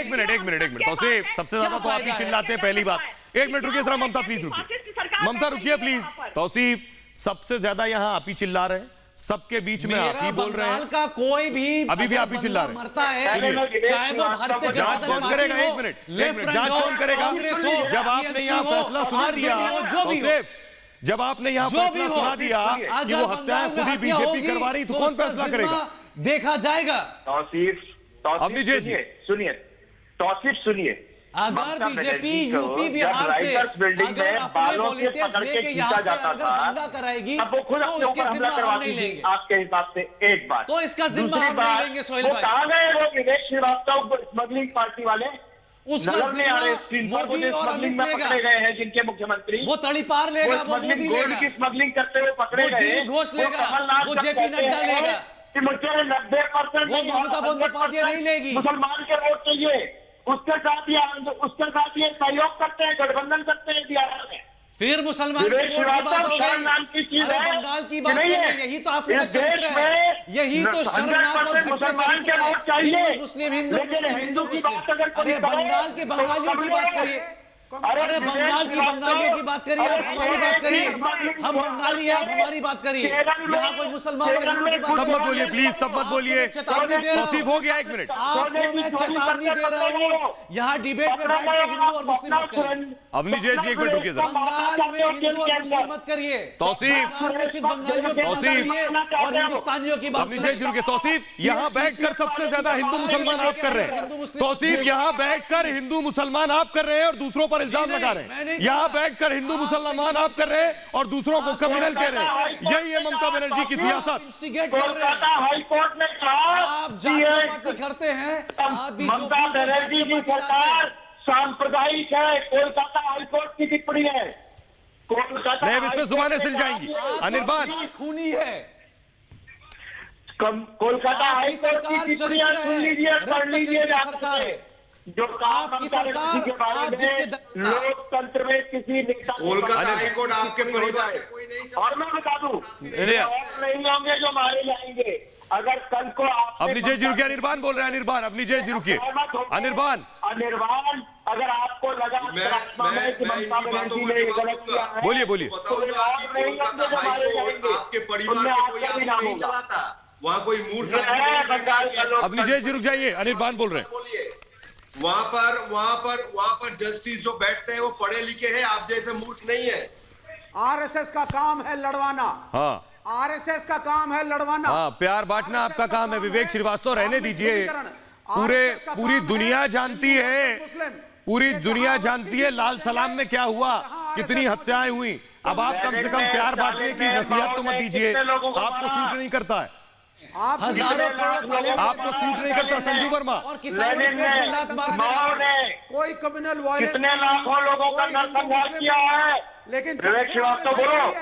[SPEAKER 1] एक मिनट तौसीफ, सबसे ज्यादा तो आप ही चिल्लाते हैं। पहली बात, एक मिनट रुकिए जरा। ममता प्लीज रुकिए, ममता रुकिए प्लीज। तौसीफ, सबसे ज्यादा यहाँ आप ही चिल्ला रहे हैं, सबके बीच में आप ही बोल रहे हैं।
[SPEAKER 6] का कोई भी
[SPEAKER 1] अभी भी आप ही चिल्ला रहे हैं।
[SPEAKER 6] मरता है, चाहे वो भारतीय
[SPEAKER 1] जांच कौन करेगा? एक मिनट, जांच कौन करेगा? जब आपने यहाँ फैसला सुना दिया, जब आपने यहाँ फैसला सुना दिया कि वो हत्याएं खुद ही बीजेपी करवा रही, तो कौन फैसला करेगा?
[SPEAKER 6] देखा जाएगा।
[SPEAKER 8] तौसीफ सुनिए।
[SPEAKER 6] अगर बीजेपी यूपी बिहार से
[SPEAKER 8] बिल्डिंग में बालों से पकड़ के खींचा जाता था,
[SPEAKER 6] दंगा कराएगी
[SPEAKER 8] अब वो खुद अपने ऊपर हमला करवाती थी। आपके हिसाब से एक बात,
[SPEAKER 6] तो इसका जिम्मा हम नहीं लेंगे। सोहेल भाई,
[SPEAKER 8] कहाँ गए वो विवेक श्रीवास्तव स्मगलिंग पार्टी वाले? नजर नहीं आ रहे स्क्रीन पर? मुझे स्मगलिंग में पकड़े गए हैं जिनके मुख्यमंत्री,
[SPEAKER 6] वो तड़ीपार लेगा, वो मोदी
[SPEAKER 8] गोल्ड की स्मगलिंग करते हुए पकड़े गए,
[SPEAKER 6] घोष लेगा, वो जेपी नड्डा लेगा,
[SPEAKER 8] कि मुझे 90%
[SPEAKER 6] वो ममता बंदोपाध्याय नहीं लेगी।
[SPEAKER 8] मुसलमान के वोट चाहिए, उसके साथ ये सहयोग करते हैं, गठबंधन करते हैं बिहार में।
[SPEAKER 6] फिर मुसलमान की वोट की बात हो गई।
[SPEAKER 8] नाम की चीज है,
[SPEAKER 6] बंगाल की बात है, यही तो आपका चरित्र है। यही तो शर्मनाक और
[SPEAKER 8] मुसलमान के वोट चाहिए,
[SPEAKER 6] मुस्लिम हिंदू मुस्लिम। अरे बंगाल के बंगालियों की बात करिए, अरे बंगाल की बंगालियों की बात करिए, आप हमारी बात करिए। हम बंगाली हैं, आप हमारी बात करिए। यहाँ कोई मुसलमान और हिंदू की बात
[SPEAKER 1] सब मत बोलिए प्लीज, सब मत बोलिए।
[SPEAKER 6] चेतावनी दे रहा
[SPEAKER 1] तौसीफ, हो गया एक मिनट।
[SPEAKER 6] आपको मैं चेतावनी दे रहा हूँ, यहाँ डिबेट में बैठ के हिंदू और मुस्लिम मत करिए।
[SPEAKER 1] अवनी जैन जी, एक मिनट रुकिए जरा।
[SPEAKER 6] बंगाल में हिंदू और मुस्लिम मत करिए।
[SPEAKER 1] तौसीफ,
[SPEAKER 6] बंगालियों की बात करिए और हिंदुस्तानियों की बात
[SPEAKER 1] अवनी जैन जी रुकिए। तौसीफ, यहाँ बैठकर सबसे ज्यादा हिंदू मुसलमान आप कर रहे हैं। तौसीफ, यहाँ बैठकर हिंदू मुसलमान आप कर रहे हैं और दूसरों पर इल्जाम लगा रहे हैं। यहाँ बैठकर हिंदू मुसलमान आप कर रहे हैं और दूसरों को क्रिमिनल कह रहे हैं। यही है ममता बनर्जी की सियासत।
[SPEAKER 6] इंस्टिगेट कर रहे हैं।
[SPEAKER 8] हाईकोर्ट ने कहा
[SPEAKER 6] आप जाति करते हैं।
[SPEAKER 8] ममता बनर्जी की सरकार सांप्रदायिक है। कोलकाता हाईकोर्ट की टिप्पणी है। कोलकाता
[SPEAKER 1] नहीं, इसमें जुबानें सिल जाएंगी। अनिर्बान,
[SPEAKER 6] खूनी है।
[SPEAKER 8] कोलकाता हाई कोर्ट की टिप्पणियां सुन लीजिए, पढ़ लीजिए जाकर जो काम ममता बनर्जी के बारे में लोकतंत्र में किसी नेता
[SPEAKER 9] कोलकाता हाई कोर्ट आपके परिवार में कोई नहीं
[SPEAKER 8] और मैं बता दूं और नहीं होंगे जो मारे जाएंगे अगर कल को
[SPEAKER 1] अब नीचे जी रुकिए, अनिर्बान बोल रहे हैं, अनिर्बान अब नीचे जी रुकिए, अनिर्बान
[SPEAKER 8] अगर आपको लगा कि ममता बनर्जी ने गलत किया है,
[SPEAKER 1] बोलिए बोलिए,
[SPEAKER 9] आपके परिवार के कोई आदमी नहीं चलाता, वहाँ कोई मूर्ख।
[SPEAKER 1] अब नीचे जी रुक जाइए, अनिर्बान बोल रहे हैं।
[SPEAKER 9] वहाँ पर जस्टिस जो बैठते हैं वो पढ़े लिखे हैं, आप जैसे मूर्ख नहीं है।
[SPEAKER 11] आरएसएस का काम है लड़वाना।
[SPEAKER 1] हाँ,
[SPEAKER 11] आरएसएस का काम है लड़वाना।
[SPEAKER 1] हाँ, प्यार बांटना आपका काम है। विवेक श्रीवास्तव रहने दीजिए। पूरी दुनिया जानती है, पूरी दुनिया जानती है लाल सलाम में क्या हुआ, कितनी हत्याएं हुई। अब आप कम से कम प्यार बांटने की नसीहत तो मत दीजिए, आपको सूट नहीं करता है, आपको सूट नहीं करता। संजू वर्मा
[SPEAKER 11] कोई कम्युनल वायलेंस,
[SPEAKER 8] कितने लाखों लोगों का नरसंहार किया है,
[SPEAKER 11] लेकिन
[SPEAKER 8] विवेक श्रीवास्तव बोलो।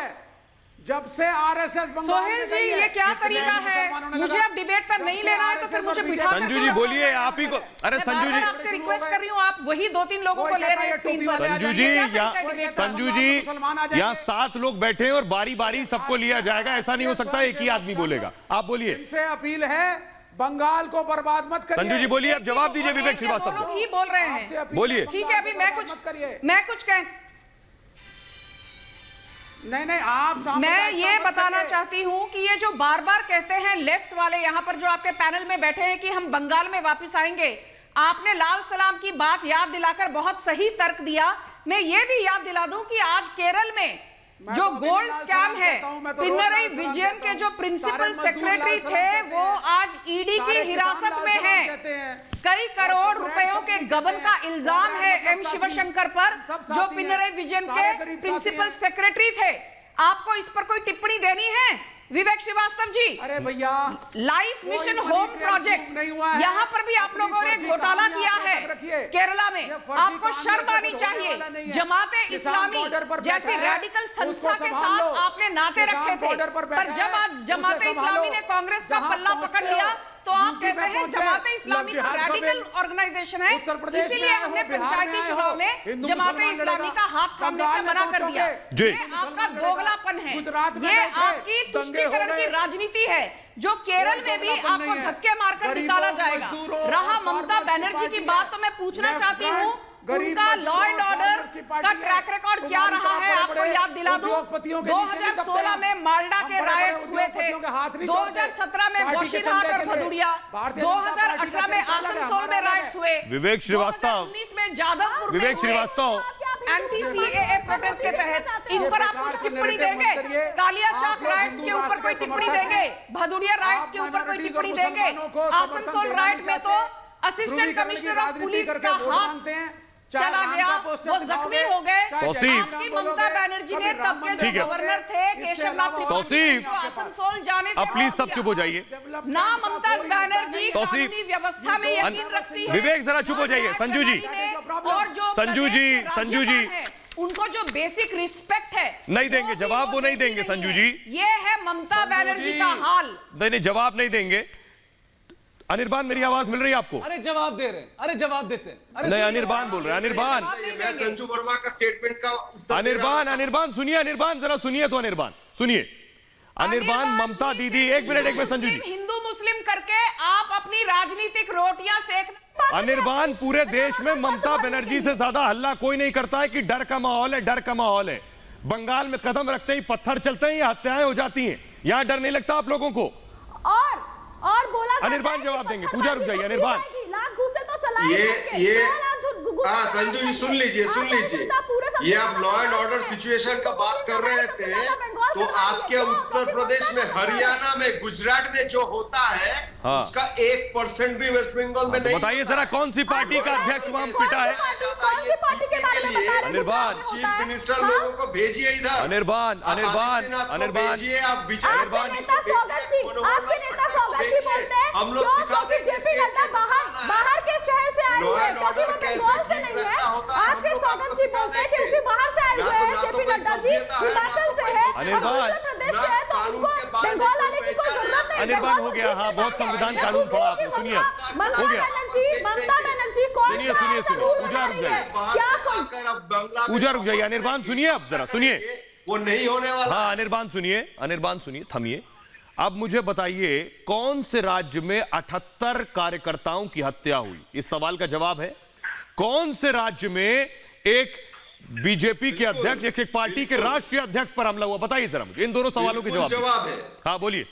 [SPEAKER 11] जब से आरएसएस
[SPEAKER 10] सोहेल जी ये क्या तरीका है, मुझे अब डिबेट पर नहीं लेना है तो फिर मुझे बिठा।
[SPEAKER 1] संजू जी बोलिए, आप ही को। अरे संजू जी
[SPEAKER 10] आपसे रिक्वेस्ट कर रही हूँ, आप वही 2-3 लोगों को ले रहे हैं स्क्रीन पर।
[SPEAKER 1] संजू जी यहाँ 7 लोग बैठे हैं और बारी बारी सबको लिया जाएगा, ऐसा नहीं हो सकता एक ही आदमी बोलेगा। आप बोलिए।
[SPEAKER 11] इनसे अपील है बंगाल को बर्बाद मत करिए।
[SPEAKER 1] संजू जी बोलिए, अब जवाब दीजिए विवेक श्रीवास्तव
[SPEAKER 10] को। ही बोल रहे हैं,
[SPEAKER 1] बोलिए।
[SPEAKER 10] ठीक है, अभी मैं कुछ कह
[SPEAKER 11] नहीं आप
[SPEAKER 10] मैं ये बताना चाहती हूँ कि ये जो बार बार कहते हैं लेफ्ट वाले यहाँ पर जो आपके पैनल में बैठे हैं कि हम बंगाल में वापस आएंगे, आपने लाल सलाम की बात याद दिलाकर बहुत सही तर्क दिया। मैं ये भी याद दिला दूं कि आज केरल में जो गोल्ड स्कैम है, पिनरई विजयन के जो प्रिंसिपल सेक्रेटरी थे वो आज ईडी की हिरासत में हैं। कई करोड़ रुपयों के गबन का इल्जाम है एम शिवशंकर पर, जो पिनरई विजयन के प्रिंसिपल सेक्रेटरी थे। आपको इस पर कोई टिप्पणी देनी है विवेक श्रीवास्तव जी?
[SPEAKER 11] अरे भैया,
[SPEAKER 10] लाइफ मिशन होम प्रोजेक्ट, यहाँ पर भी आप लोगों ने घोटाला किया है केरला में, आपको शर्म आनी चाहिए। जमाते इस्लामी जैसी रेडिकल संस्था के साथ आपने नाते रखे थे, पर जब आज जमाते इस्लामी ने कांग्रेस का पल्ला पकड़ लिया तो आप कहते हैं जमाते इस्लामी तो रेडिकल ऑर्गेनाइजेशन है, इसीलिए हमने पंचायती चुनाव में जमाते इस्लामी का हाथ थामने से मना कर दिया। ये आपका दोगलापन है, ये आपकी तुष्टीकरण की राजनीति है, जो केरल में भी आपको धक्के मारकर निकाला जाएगा। रहा ममता बनर्जी की बात, तो मैं पूछना चाहती हूँ उनका लॉ एंड ऑर्डर का ट्रैक रिकॉर्ड क्या रहा है, आपको याद दिला दूं। 2016 में माल्डा के राइट्स हुए थे, 2017 में वॉशिरहाट और भदुड़िया, 2018 में आसनसोल में राइट्स हुए,
[SPEAKER 1] विवेक श्रीवास्तव
[SPEAKER 10] 2019 में जादवपुर,
[SPEAKER 1] विवेक श्रीवास्तव
[SPEAKER 10] एंटी सीएए प्रोटेस्ट के तहत। इन पर आप कुछ टिप्पणी देंगे? कालिया चौक राइट्स के ऊपर कोई टिप्पणी देंगे? भदुड़िया राइट्स के ऊपर कोई टिप्पणी देंगे? आसनसोल राइट में तो असिस्टेंट कमिश्नर ऑफ पुलिस का हाथ चला गया, वो जख्मी हो गए। आपकी ममता बनर्जी ने तब के जो गवर्नर थे केशवनाथ त्रिपाठी को आसनसोल जाने से,
[SPEAKER 1] अब प्लीज सब चुप हो जाइए
[SPEAKER 10] ना। ममता बनर्जी कानूनी व्यवस्था में यकीन रखती है।
[SPEAKER 1] विवेक जरा चुप हो जाइए। संजू जी
[SPEAKER 10] और जो
[SPEAKER 1] संजू जी
[SPEAKER 10] उनको जो बेसिक रिस्पेक्ट है
[SPEAKER 1] नहीं देंगे, जवाब वो नहीं देंगे। संजू जी
[SPEAKER 10] ये है ममता बनर्जी का हाल।
[SPEAKER 1] नहीं, जवाब नहीं देंगे। अनिर्बान मेरी आवाज मिल रही है आपको?
[SPEAKER 6] अरे जवाब दे रहे हैं, अरे जवाब देते हैं।
[SPEAKER 1] नहीं, अनिर्बान बोल रहे हैं। अनिर्बान,
[SPEAKER 9] मैं संजू वर्मा का स्टेटमेंट का
[SPEAKER 1] अनिर्बान सुनिए, अनिर्बान जरा सुनिए तो, अनिर्बान सुनिए। अनिर्बान, ममता दीदी, एक मिनट संजू जी,
[SPEAKER 10] हिंदू मुस्लिम करके आप अपनी राजनीतिक रोटियां सेक।
[SPEAKER 1] अनिर्बान, पूरे देश में ममता बनर्जी से ज्यादा हल्ला कोई नहीं करता है कि डर का माहौल है, डर का माहौल है। बंगाल में कदम रखते ही पत्थर चलते हैं या हत्याएं हो जाती हैं। यहां डर नहीं लगता आप लोगों को?
[SPEAKER 7] और बोला
[SPEAKER 1] अनिर्बान जवाब देंगे। पूजा रुक जाइए अनिर्बान।
[SPEAKER 9] हाँ संजू जी सुन लीजिए, ये आप लॉ एंड ऑर्डर सिचुएशन का बात कर रहे थे, तो आपके उत्तर प्रदेश में, हरियाणा में, गुजरात में जो होता है उसका 1% भी वेस्ट बंगाल में नहीं।
[SPEAKER 1] बताइए जरा कौन सी पार्टी का अध्यक्ष वहां पिटा है? अनिर्बान,
[SPEAKER 9] चीफ मिनिस्टर लोगों को भेजिए इधर।
[SPEAKER 1] अनिर्बान
[SPEAKER 9] भेजिए, आप हम लोग सिखा देंगे
[SPEAKER 7] बाहर के शहर से आए
[SPEAKER 9] लॉ एंड ऑर्डर कैसे ठीक रखना होता है, हम लोग आपको सिखा देंगे।
[SPEAKER 7] बाहर से आए हुए हैं जेपी नड्डा जी, हिमाचल से है,
[SPEAKER 1] अनिर्बान,
[SPEAKER 9] कानून के बारे में कोई पहचान है।
[SPEAKER 1] अनिर्बान हो गया। हाँ, बहुत संविधान कानून पढ़ा आपने, सुनिए हो गया। सुनिए सुनिए सुनिए, पूजा रुक जाइए, पूजा रुक जाइए, अनिर्बान सुनिए, अब जरा सुनिए,
[SPEAKER 9] वो नहीं होने वाला।
[SPEAKER 1] हाँ अनिर्बान सुनिए, अनिर्बान सुनिए, थमिए। अब मुझे बताइए कौन से राज्य में 78 कार्यकर्ताओं की हत्या हुई? इस सवाल का जवाब है कौन से राज्य में एक बीजेपी के अध्यक्ष, एक पार्टी के राष्ट्रीय अध्यक्ष पर हमला हुआ? बताइए जरा मुझे इन दोनों सवालों के जवाब
[SPEAKER 9] है।
[SPEAKER 1] हाँ बोलिए,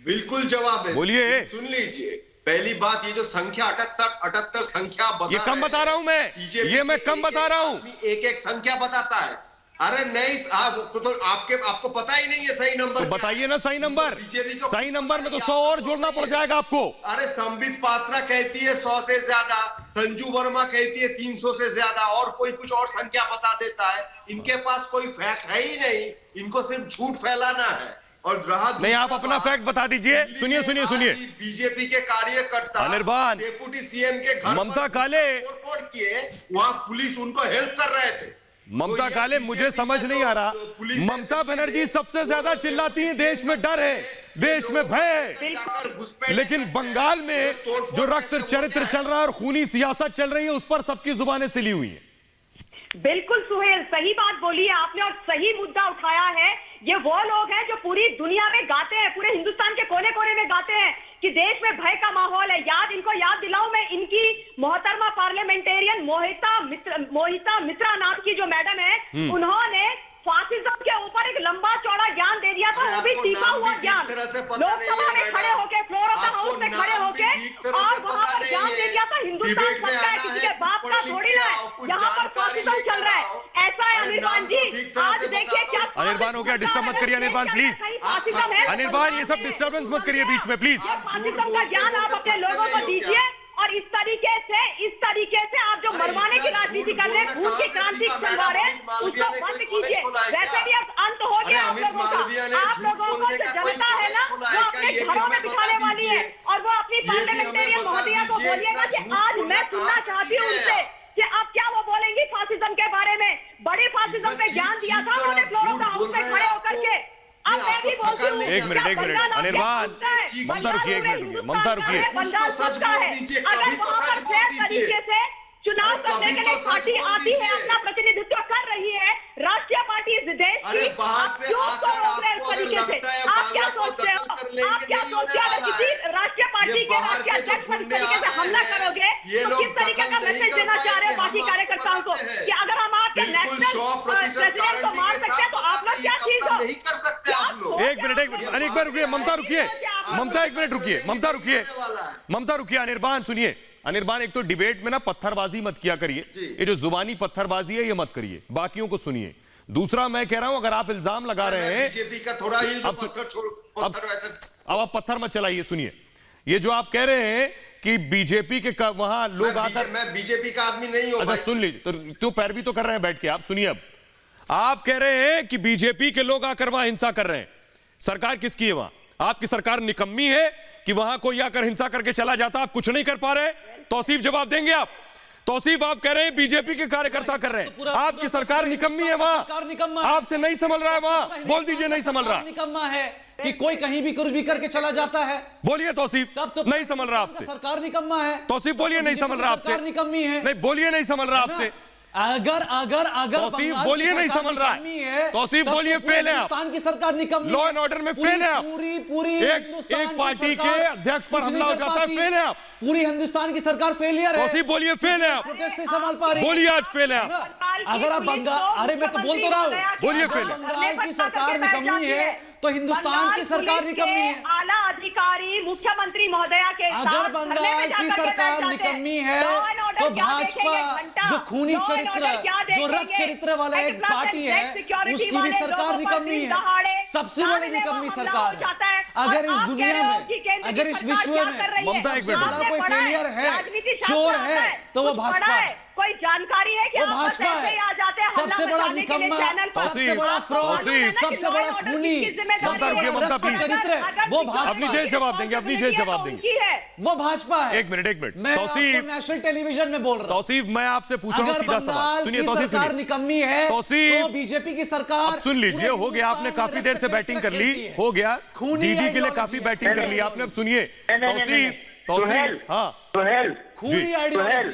[SPEAKER 9] बिल्कुल जवाब है,
[SPEAKER 1] बोलिए।
[SPEAKER 9] सुन लीजिए, पहली बात ये जो संख्या 78 संख्या बता,
[SPEAKER 1] ये कम बता रहा हूं मैं, ये मैं कम बता रहा हूं,
[SPEAKER 9] एक एक संख्या बताता है। अरे नहीं, तो आपको पता ही नहीं है सही नंबर।
[SPEAKER 1] तो बताइए ना सही नंबर। सही नंबर में तो 100 और जोड़ना पड़ जाएगा आपको।
[SPEAKER 9] अरे संबित पात्रा कहती है 100 से ज्यादा, संजू वर्मा कहती है 300 से ज्यादा, और कोई कुछ और संख्या बता देता है। इनके पास कोई फैक्ट है ही नहीं, इनको सिर्फ झूठ फैलाना है। और रहा
[SPEAKER 1] नहीं, आप अपना फैक्ट बता दीजिए। सुनिए सुनिए सुनिए,
[SPEAKER 9] बीजेपी के कार्यकर्ता
[SPEAKER 1] अनिर्बान
[SPEAKER 9] डेप्यूटी सीएम के घर
[SPEAKER 1] ममता काले
[SPEAKER 9] किए, वहां पुलिस उनको हेल्प कर रहे थे।
[SPEAKER 1] ममता काले, मुझे समझ नहीं आ रहा, ममता बनर्जी सबसे ज्यादा चिल्लाती हैं देश में डर है, देश में भय है, लेकिन बंगाल में जो रक्त चरित्र चल रहा है और खूनी सियासत चल रही है उस पर सबकी जुबानें सिली हुई हैं।
[SPEAKER 7] बिल्कुल सुहेल, सही बात बोली है आपने और सही मुद्दा उठाया है। ये वो लोग हैं जो पूरी दुनिया में गाते हैं, पूरे हिंदुस्तान के कोने कोने में गाते हैं कि देश में भय का माहौल है। इनको याद दिलाऊं मैं, इनकी मोहतरमा पार्लियामेंटेरियन मोहिता मित्रा नाम की जो मैडम है, उन्होंने फासिज्म के ऊपर एक लंबा चौड़ा ज्ञान दे दिया था, वो भी टीका हुआ ज्ञान। लोकसभा में खड़े होके, फ्लोर ऑफ द हाउस में खड़े होके और वहां पर ज्ञान दे दिया था हिंदुस्तान सबका है, किसी के बाप का थोड़ी ना है, यहाँ पर फासिज्म चल रहा है। ऐसा है अनिर्बान जी, आज देखिए क्या।
[SPEAKER 1] अनिर्बान हो गया, डिस्टर्ब मत करिए अनिर्बान प्लीज। अनिर्बान ये सब डिस्टर्बेंस मत करिए बीच में प्लीज।
[SPEAKER 7] फासिज्म का ज्ञान आप अपने लोगों को दीजिए और इस तरीके से आप जो मरवाने की राजनीति कर रहे हैं, खून की क्रांति चलवा रहे हैं, उसको बंद कीजिए। वैसे भी अब अंत हो गया आप लोगों का। आप लोगों को जो जनता है ना, वो अपने घरों में बिठाने वाली है और वो अपनी पार्लियामेंटेरियन महोदया को बोलिएगा कि आज मैं सुनना चाहती हूँ उनसे कि अब क्या वो बोलेंगी फासिज्म के बारे में। बड़े फासिज्म पे ज्ञान दिया था उन्होंने फ्लोर ऑफ द हाउस में खड़े होकर के। अब मैं भी बोलती हूँ,
[SPEAKER 1] एक मिनट अनिर्बान, ममता रुकिए, एक मिनट रुकिए, ममता रुकिए।
[SPEAKER 7] बंगाल सच्चा है, अगर वहाँ पर फेयर तरीके से चुनाव करने के लिए पार्टी आती है, अपना प्रतिनिधित्व कर रही है, राष्ट्रीय पार्टी इस देश की, आप क्यों उसको रोक रहे हैं इस तरीके से? आप क्या सोचते हो? आप क्या सोचते हो अगर किसी राष्ट्रीय पार्टी के राष्ट्रीय अध्यक्ष पर इस तरीके से हमला करोगे तो किस तरीके का मैसेज देना चाह रहे हैं बाकी कार्यकर्ताओं को कि अगर हम आपके नेशनल प्रेसिडेंट को मार सकते हैं तो आप लोग क्या चीज हो?
[SPEAKER 9] नहीं कर सकते आप लोग।
[SPEAKER 1] एक मिनट एक बार रुकिए, ममता रुकिए, ममता एक मिनट रुकिए, ममता रुकिए, ममता रुकिए। अनिर्बान सुनिए, अनिर्बान एक तो डिबेट में ना पत्थरबाजी मत किया करिए, ये जो जुबानी पत्थरबाजी है ये मत करिए, बाकियों को सुनिए। दूसरा मैं कह रहा हूं अगर आप इल्जाम लगा रहे हैं
[SPEAKER 9] बीजेपी का थोड़ा ही जो
[SPEAKER 1] अब आप पत्थर मत चलाइए। सुनिए, ये जो आप कह रहे हैं कि बीजेपी के वहां लोग आकर,
[SPEAKER 9] मैं बीजेपी का आदमी नहीं हूं।
[SPEAKER 1] अच्छा सुन लीजिए, तो पैरवी तो कर रहे हैं बैठ के। आप सुनिए, अब आप कह रहे हैं कि बीजेपी के लोग आकर वहां हिंसा कर रहे हैं। सरकार किसकी है वहां? आपकी सरकार निकम्मी है कि वहां कोई आकर हिंसा करके चला जाता, आप कुछ नहीं कर पा रहे? तौसीफ जवाब देंगे आप? तौसीफ आप कह रहे हैं बीजेपी के कार्यकर्ता कर रहे हैं, आपकी सरकार निकम्मी है वहां, आपसे नहीं संभल रहा है वहां, बोल दीजिए नहीं संभल रहा।
[SPEAKER 6] निकम्मा है कि कोई कहीं भी कुछ भी करके चला जाता है।
[SPEAKER 1] बोलिए तौसीफ,
[SPEAKER 6] तब तो
[SPEAKER 1] नहीं संभल रहा आपसे।
[SPEAKER 6] सरकार निकम्मा है।
[SPEAKER 1] तौसीफ बोलिए नहीं संभल रहा आपसे।
[SPEAKER 6] निकम्मी है।
[SPEAKER 1] नहीं बोलिए नहीं संभल रहा आपसे।
[SPEAKER 6] अगर
[SPEAKER 1] तौसीफ बोलिए नहीं समझ रहा है। तौसीफ बोलिए फेल है आप।
[SPEAKER 6] हिंदुस्तान की सरकार निकम्मी,
[SPEAKER 1] लॉ एंड ऑर्डर में फेल है आप।
[SPEAKER 6] पूरी
[SPEAKER 1] एक पार्टी के अध्यक्ष पर हमला हो जाता है, फेल है आप।
[SPEAKER 6] पूरी हिंदुस्तान की सरकार फेलियर है।
[SPEAKER 1] तौसीफ बोलिए फेल है आप।
[SPEAKER 6] प्रोटेस्ट नहीं संभाल पा रही।
[SPEAKER 1] बोलिए आज फेल है आप।
[SPEAKER 6] अगर आप बंगाल, अरे मैं तो बोल तो रहा हूँ,
[SPEAKER 1] बोलिए फेल है।
[SPEAKER 6] बंगाल की सरकार निकम्मी है तो हिंदुस्तान की सरकार निकम्मी है।
[SPEAKER 7] आला अधिकारी मुख्यमंत्री महोदया के
[SPEAKER 6] अगर बंगाल की सरकार निकम्मी है तो भाजपा जो खूनी चरित्र, जो रक्त चरित्र वाला एक पार्टी है, उसकी भी सरकार निकम्मी है। सबसे बड़ी निकम्मी सरकार है। अगर इस दुनिया में, अगर इस विश्व में
[SPEAKER 1] ममता एक
[SPEAKER 6] बड़ा कोई फेलियर है, चोर है, तो वो भाजपा है।
[SPEAKER 7] कोई जानकारी है कि
[SPEAKER 6] वो
[SPEAKER 7] आप बस
[SPEAKER 6] भाजपा
[SPEAKER 7] ऐसे ही
[SPEAKER 6] है।
[SPEAKER 7] आ जाते हैं
[SPEAKER 6] सबसे
[SPEAKER 7] हल्ला
[SPEAKER 6] बड़ा
[SPEAKER 7] मचाने के लिए
[SPEAKER 6] निकम्मा,
[SPEAKER 7] चैनल पर?
[SPEAKER 6] सबसे बड़ा फ्रॉड, सबसे बड़ा खूनी,
[SPEAKER 1] ममता रुकिए, ममता प्लीज।
[SPEAKER 6] चरित्र है वो भाजपा।
[SPEAKER 1] अपनी जेल जवाब देंगे, अपनी जेल जवाब देंगे।
[SPEAKER 6] वो भाजपा है।
[SPEAKER 1] एक मिनट
[SPEAKER 6] मैं
[SPEAKER 1] तौसीफ,
[SPEAKER 6] नेशनल टेलीविजन में बोल रहा हूं।
[SPEAKER 1] तौसीफ, मैं आपसे पूछ रहा हूं
[SPEAKER 6] अगर
[SPEAKER 1] सीधा सवाल। सुनिए तौसीफ,
[SPEAKER 6] सरकार निकम्मी है
[SPEAKER 1] तौसीफ,
[SPEAKER 6] तो बीजेपी की सरकार।
[SPEAKER 1] सुन लीजिए, हो गया, आपने काफी देर से बैटिंग कर ली, हो गया, दीदी के लिए काफी बैटिंग कर ली आपने। अब सुनिए तौसीफ, तौसीफ, हाँ
[SPEAKER 8] सुहेल,
[SPEAKER 6] खूनी आइडियोलॉजी,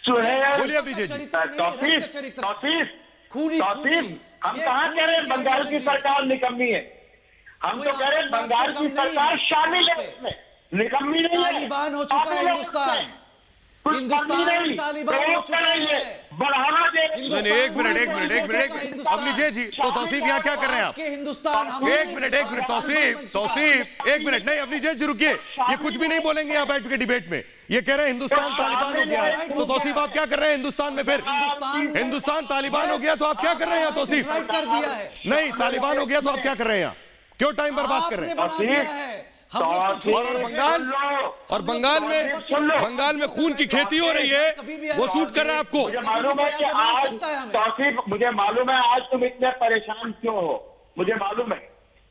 [SPEAKER 8] सुहेल,
[SPEAKER 1] बोलिए अभी जी।
[SPEAKER 8] तौसीफ,
[SPEAKER 6] खूनी,
[SPEAKER 8] हम कहाँ कह रहे हैं बंगाल की सरकार निकम्मी है? हम तो कह रहे हैं बंगाल की सरकार शामिल है उसमें, निकम्मी नहीं है।
[SPEAKER 6] तालिबान हो चुका है हिंदुस्तान, हिंदुस्तान तालिबान हो चुका है,
[SPEAKER 8] बढ़ावा दे।
[SPEAKER 1] एक मिनट अवनी जी, तो तौसीफ यहाँ क्या कर रहे हैं आप?
[SPEAKER 6] हिंदुस्तान,
[SPEAKER 1] एक मिनट तौसीफ, एक मिनट, नहीं अवनी जी रुकिए, ये कुछ भी नहीं बोलेंगे यहाँ बैठ के डिबेट में। ये कह रहे हैं हिंदुस्तान तालिबान हो गया है, तो तौसीफ आप क्या कर रहे हैं हिंदुस्तान में? फिर हिंदुस्तान तालिबान हो गया तो आप क्या कर रहे हैं यहाँ तौसीफ?
[SPEAKER 6] कर दिया है।
[SPEAKER 1] नहीं, तालिबान हो गया तो आप क्या कर रहे हैं यहाँ? क्यों टाइम बर्बाद कर रहे हैं? और बंगाल में खून की खेती हो रही है, वो सूट कर रहा है आपको?
[SPEAKER 8] मुझे मालूम है कि आज तौसीफ, मुझे मालूम है आज तुम इतने परेशान क्यों हो, मुझे मालूम है,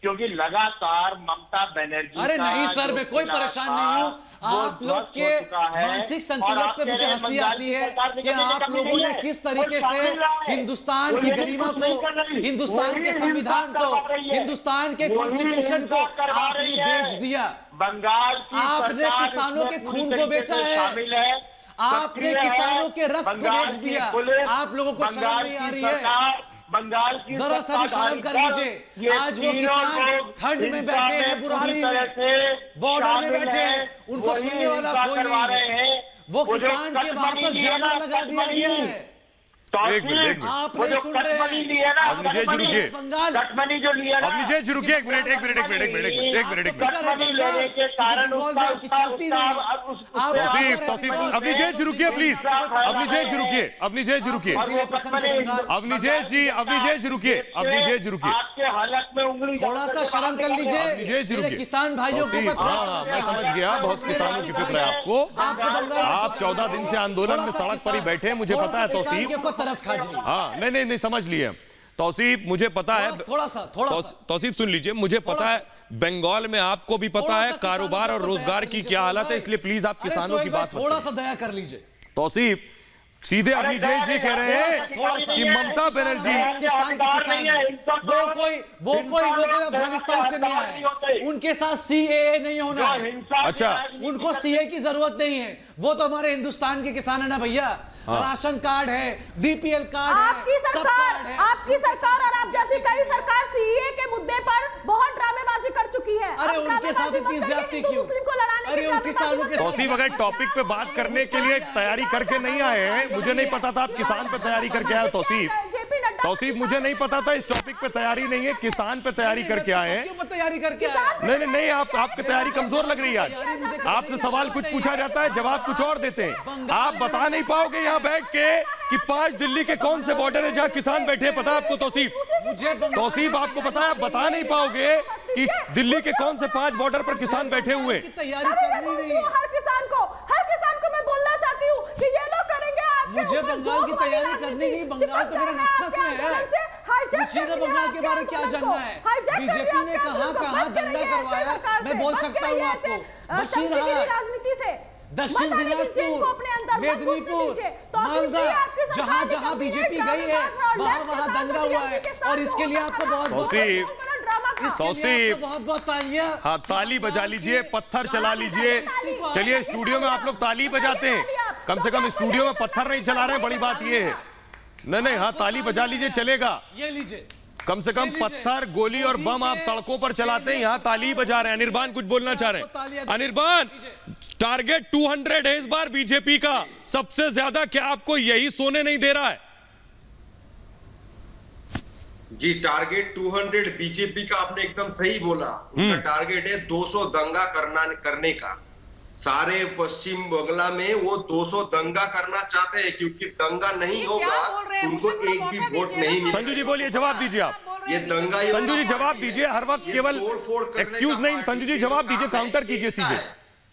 [SPEAKER 8] क्योंकि लगातार ममता बनर्जी।
[SPEAKER 6] अरे नहीं सर, मैं कोई परेशान नहीं हूँ। आप लोग के मानसिक संतुलन पे मुझे हंसी आती है कि आप लोगों ने किस तरीके से हिंदुस्तान की गरिमा को, हिंदुस्तान के संविधान को, हिंदुस्तान के कॉन्स्टिट्यूशन को आपने बेच दिया।
[SPEAKER 8] बंगाल की
[SPEAKER 6] आपने किसानों के खून को बेचा है, आपने किसानों के रक्त को बेच दिया। आप लोगों को शर्म नहीं आ रही है?
[SPEAKER 8] बंगाल की
[SPEAKER 6] जरा सा भी शर्म कर लीजिए। आज वो किसान ठंड में बैठे हैं, बुरहानी में, बॉर्डर में बैठे हैं, उनको सुनने वाला कोई नहीं है। वो किसान के वहां पर जाना लगा दिया गया है।
[SPEAKER 1] एक मिनट,
[SPEAKER 6] आप नहीं सुन रहे हैं।
[SPEAKER 1] अवनी जी रुकिए,
[SPEAKER 8] कटमनी जो लिया ना,
[SPEAKER 1] अवनी जी रुकिए, एक मिनट
[SPEAKER 8] कटमनी लेने के कारण
[SPEAKER 1] तौसीफ, अवनी जी रुकिए प्लीज, अवनी जी रुकिए, अवनी जी रुकिए, अवनी जी रुकिए,
[SPEAKER 8] आपके हालत में उंगली,
[SPEAKER 6] थोड़ा सा शर्म कर लीजिए। किसान भाइयों को
[SPEAKER 1] मैं समझ गया, बहुत किसानों की फिक्र है आपको। आप 14 दिन से आंदोलन में सड़क पर ही बैठे हैं, मुझे पता है तौसीफ। हाँ, नहीं समझ लिए तौसीफ, मुझे पता है।
[SPEAKER 6] थोड़ा सा
[SPEAKER 1] तौसीफ सुन लीजिए, मुझे पता है बंगाल में आपको भी पता है कारोबार और रोजगार की क्या हालत है, इसलिए प्लीज आप किसानों की बात
[SPEAKER 6] थोड़ा सा दया कर लीजिए।
[SPEAKER 1] तौसीफ सीधे अवनी जी कह रहे हैं कि ममता बनर्जी
[SPEAKER 6] वो कोई अफगानिस्तान से नहीं आए, उनके साथ सीएए नहीं होना है।
[SPEAKER 1] अच्छा,
[SPEAKER 6] उनको सीए की जरूरत नहीं है, वो तो हमारे हिंदुस्तान के किसान है ना भैया। राशन कार्ड है, बीपीएल कार्ड
[SPEAKER 7] आपकी सरकार है, आपकी सरकार और आप जैसी कई सरकार सीए के मुद्दे पर बहुत ड्रामेबाजी कर चुकी है।
[SPEAKER 6] अरे उनके साथ इतनी ज्यादती क्यों? अरे उन किसानों के
[SPEAKER 1] तौसीफ, अगर टॉपिक पे बात करने के लिए तैयारी करके नहीं आए हैं, मुझे नहीं पता था आप किसान पे तैयारी करके आए। तौसीफ मुझे नहीं पता था इस टॉपिक पे तैयारी नहीं है, किसान पे तैयारी करके आए हैं।
[SPEAKER 6] तैयारी करके आए?
[SPEAKER 1] नहीं, आपकी तैयारी कमजोर लग रही है आज। आपसे सवाल कुछ पूछा जाता है, जवाब कुछ और देते हैं। आप बता नहीं पाओगे यहाँ बैठ के कि 5 दिल्ली के कौन से बॉर्डर है जहाँ किसान बैठे हैं, पता है आपको तौसीफ आपको पता है? आप बता नहीं पाओगे कि दिल्ली के कौन से 5 बॉर्डर पर किसान बैठे हुए।
[SPEAKER 6] तैयारी करनी नहीं है।
[SPEAKER 7] हर किसान को मैं बोलना चाहती हूँ कि ये लोग करेंगे।
[SPEAKER 6] मुझे बंगाल की तैयारी करनी नहीं, बंगाल तो मेरे नस में है। पूछिए ना बंगाल के बारे में क्या जानना है। बीजेपी ने कहां दंगा करवाया, मैं बोल सकता हूँ आपको। बशीरहाट, दक्षिण दिनाजपुर, मेदिनीपुर, मालदा, जहां बीजेपी गई है वहां दंगा हुआ है। और इसके लिए आपको बहुत तालियां।
[SPEAKER 1] हाँ, ताली बजा लीजिए, पत्थर चला लीजिए। चलिए, स्टूडियो में आप लोग ताली बजाते हैं, कम से कम स्टूडियो में पत्थर नहीं चला रहे हैं, बड़ी बात ये है। नहीं, हाँ, ताली बजा लीजिए, चलेगा।
[SPEAKER 6] ये लीजिए,
[SPEAKER 1] कम से कम पत्थर, गोली और बम आप सड़कों पर चलाते हैं, यहाँ ताली बजा रहे हैं। अनिर्बान कुछ बोलना चाह रहे हैं। अनिर्बान, टारगेट 200 है इस बार बीजेपी का, सबसे ज्यादा। क्या आपको यही सोने नहीं दे रहा है?
[SPEAKER 9] जी, टारगेट 200 बीजेपी का आपने एकदम सही बोला। उनका टारगेट है 200 दंगा करने का। सारे पश्चिम बंगला में वो 200 दंगा करना चाहते हैं, क्योंकि दंगा नहीं होगा उनको एक भी वोट नहीं मिलेगा।
[SPEAKER 1] संजू जी बोलिए, जवाब दीजिए आप।
[SPEAKER 9] ये दंगा,
[SPEAKER 1] संजू जी जवाब दीजिए, हर वक्त केवल एक्सक्यूज नहीं। संजू जी जवाब दीजिए, काउंटर कीजिए सीधे।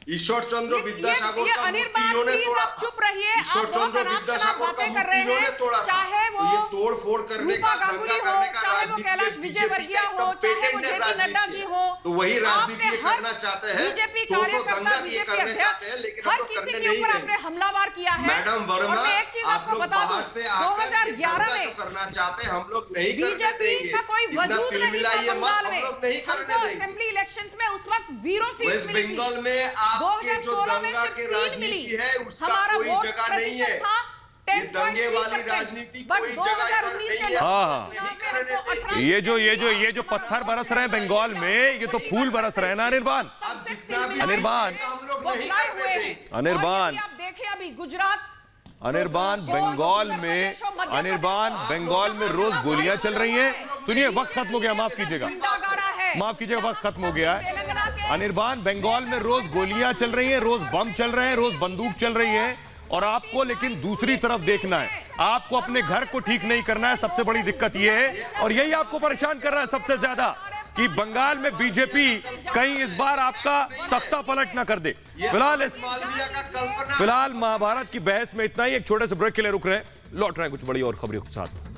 [SPEAKER 9] ईश्वर चंद्र विद्यासागर का मूर्ति इन्होंने तोड़ा।
[SPEAKER 10] चुप रहिए,
[SPEAKER 9] ईश्वरचंद्र विद्यासागर का मुंह किन्होंने तोड़ा था?
[SPEAKER 10] चाहे वो
[SPEAKER 9] ये तोड़ फोड़ करने का,
[SPEAKER 10] गांगुली
[SPEAKER 9] दंगा
[SPEAKER 10] हो,
[SPEAKER 9] करने का
[SPEAKER 10] चाहे वो कैलाश विजयवर्गीय हो, चाहे वो जेपी नड्डा जी हो,
[SPEAKER 9] तो वही राजनीति करना चाहते हैं।
[SPEAKER 10] बीजेपी
[SPEAKER 9] तो
[SPEAKER 10] कार्यकर्ता, बीजेपी अध्यक्ष,
[SPEAKER 9] लेकिन
[SPEAKER 10] हर किसी के ऊपर आपने हमलावर किया है।
[SPEAKER 9] मैडम वर्मा,
[SPEAKER 10] और मैं एक चीज आपको बता दूं, 2011 में
[SPEAKER 9] करना चाहते हैं, हम लोग नहीं करने
[SPEAKER 10] बीजेपी
[SPEAKER 9] देंगे।
[SPEAKER 10] का कोई वजूद नहीं था बंगाल में।
[SPEAKER 9] हम लोग नहीं करने
[SPEAKER 10] हमको
[SPEAKER 9] देंगे।
[SPEAKER 10] असेंबली इलेक्शंस में उस वक्त 0 सीट
[SPEAKER 9] वेस्ट
[SPEAKER 10] मिली थी।
[SPEAKER 9] बंगाल में आपके जो
[SPEAKER 10] 2016 में
[SPEAKER 9] दंगा
[SPEAKER 10] सिर्फ
[SPEAKER 9] की
[SPEAKER 10] 3
[SPEAKER 9] राजनीति
[SPEAKER 10] मिली।
[SPEAKER 9] है, उसका
[SPEAKER 10] हमारा
[SPEAKER 9] कोई
[SPEAKER 10] वोट
[SPEAKER 9] जगह नहीं है।
[SPEAKER 10] था
[SPEAKER 9] ये दंगे वाली
[SPEAKER 10] 10.3%।
[SPEAKER 9] राजनीति
[SPEAKER 10] बट
[SPEAKER 9] कोई जगह इधर
[SPEAKER 10] 2019
[SPEAKER 9] नहीं
[SPEAKER 10] के
[SPEAKER 9] है।
[SPEAKER 1] हाँ,
[SPEAKER 9] नहीं करने देंगे।
[SPEAKER 1] ये जो पत्थर बरस रहे हैं बंगाल में, ये तो फूल बरस रहे हैं ना अनिर्बान।
[SPEAKER 9] अब जितना भी
[SPEAKER 1] अनिर्बान,
[SPEAKER 9] हम लोग
[SPEAKER 10] वो
[SPEAKER 9] नहीं
[SPEAKER 10] बुलाए
[SPEAKER 9] करने
[SPEAKER 10] हुए
[SPEAKER 9] देंगे।
[SPEAKER 10] हैं।
[SPEAKER 1] अनिर्बान,
[SPEAKER 10] और आप देखें अभी गुजरात,
[SPEAKER 1] अनिर्बान, बंगाल में रोज गोलियां चल रही हैं। सुनिए, वक्त खत्म हो गया, माफ कीजिएगा, वक्त खत्म हो गया है। अनिर्बान, बंगाल में रोज गोलियां चल रही हैं, रोज बम चल रहे हैं, रोज बंदूक चल रही है, और आपको लेकिन दूसरी तरफ देखना है। आपको अपने घर को ठीक नहीं करना है। सबसे बड़ी दिक्कत यह है, और यही आपको परेशान कर रहा है सबसे ज्यादा, कि बंगाल में बीजेपी कहीं इस बार आपका तख्ता पलट ना कर दे। फिलहाल महाभारत की बहस में इतना ही। एक छोटे से ब्रेक के लिए रुक रहे हैं, लौट रहे हैं कुछ बड़ी और खबरों के साथ।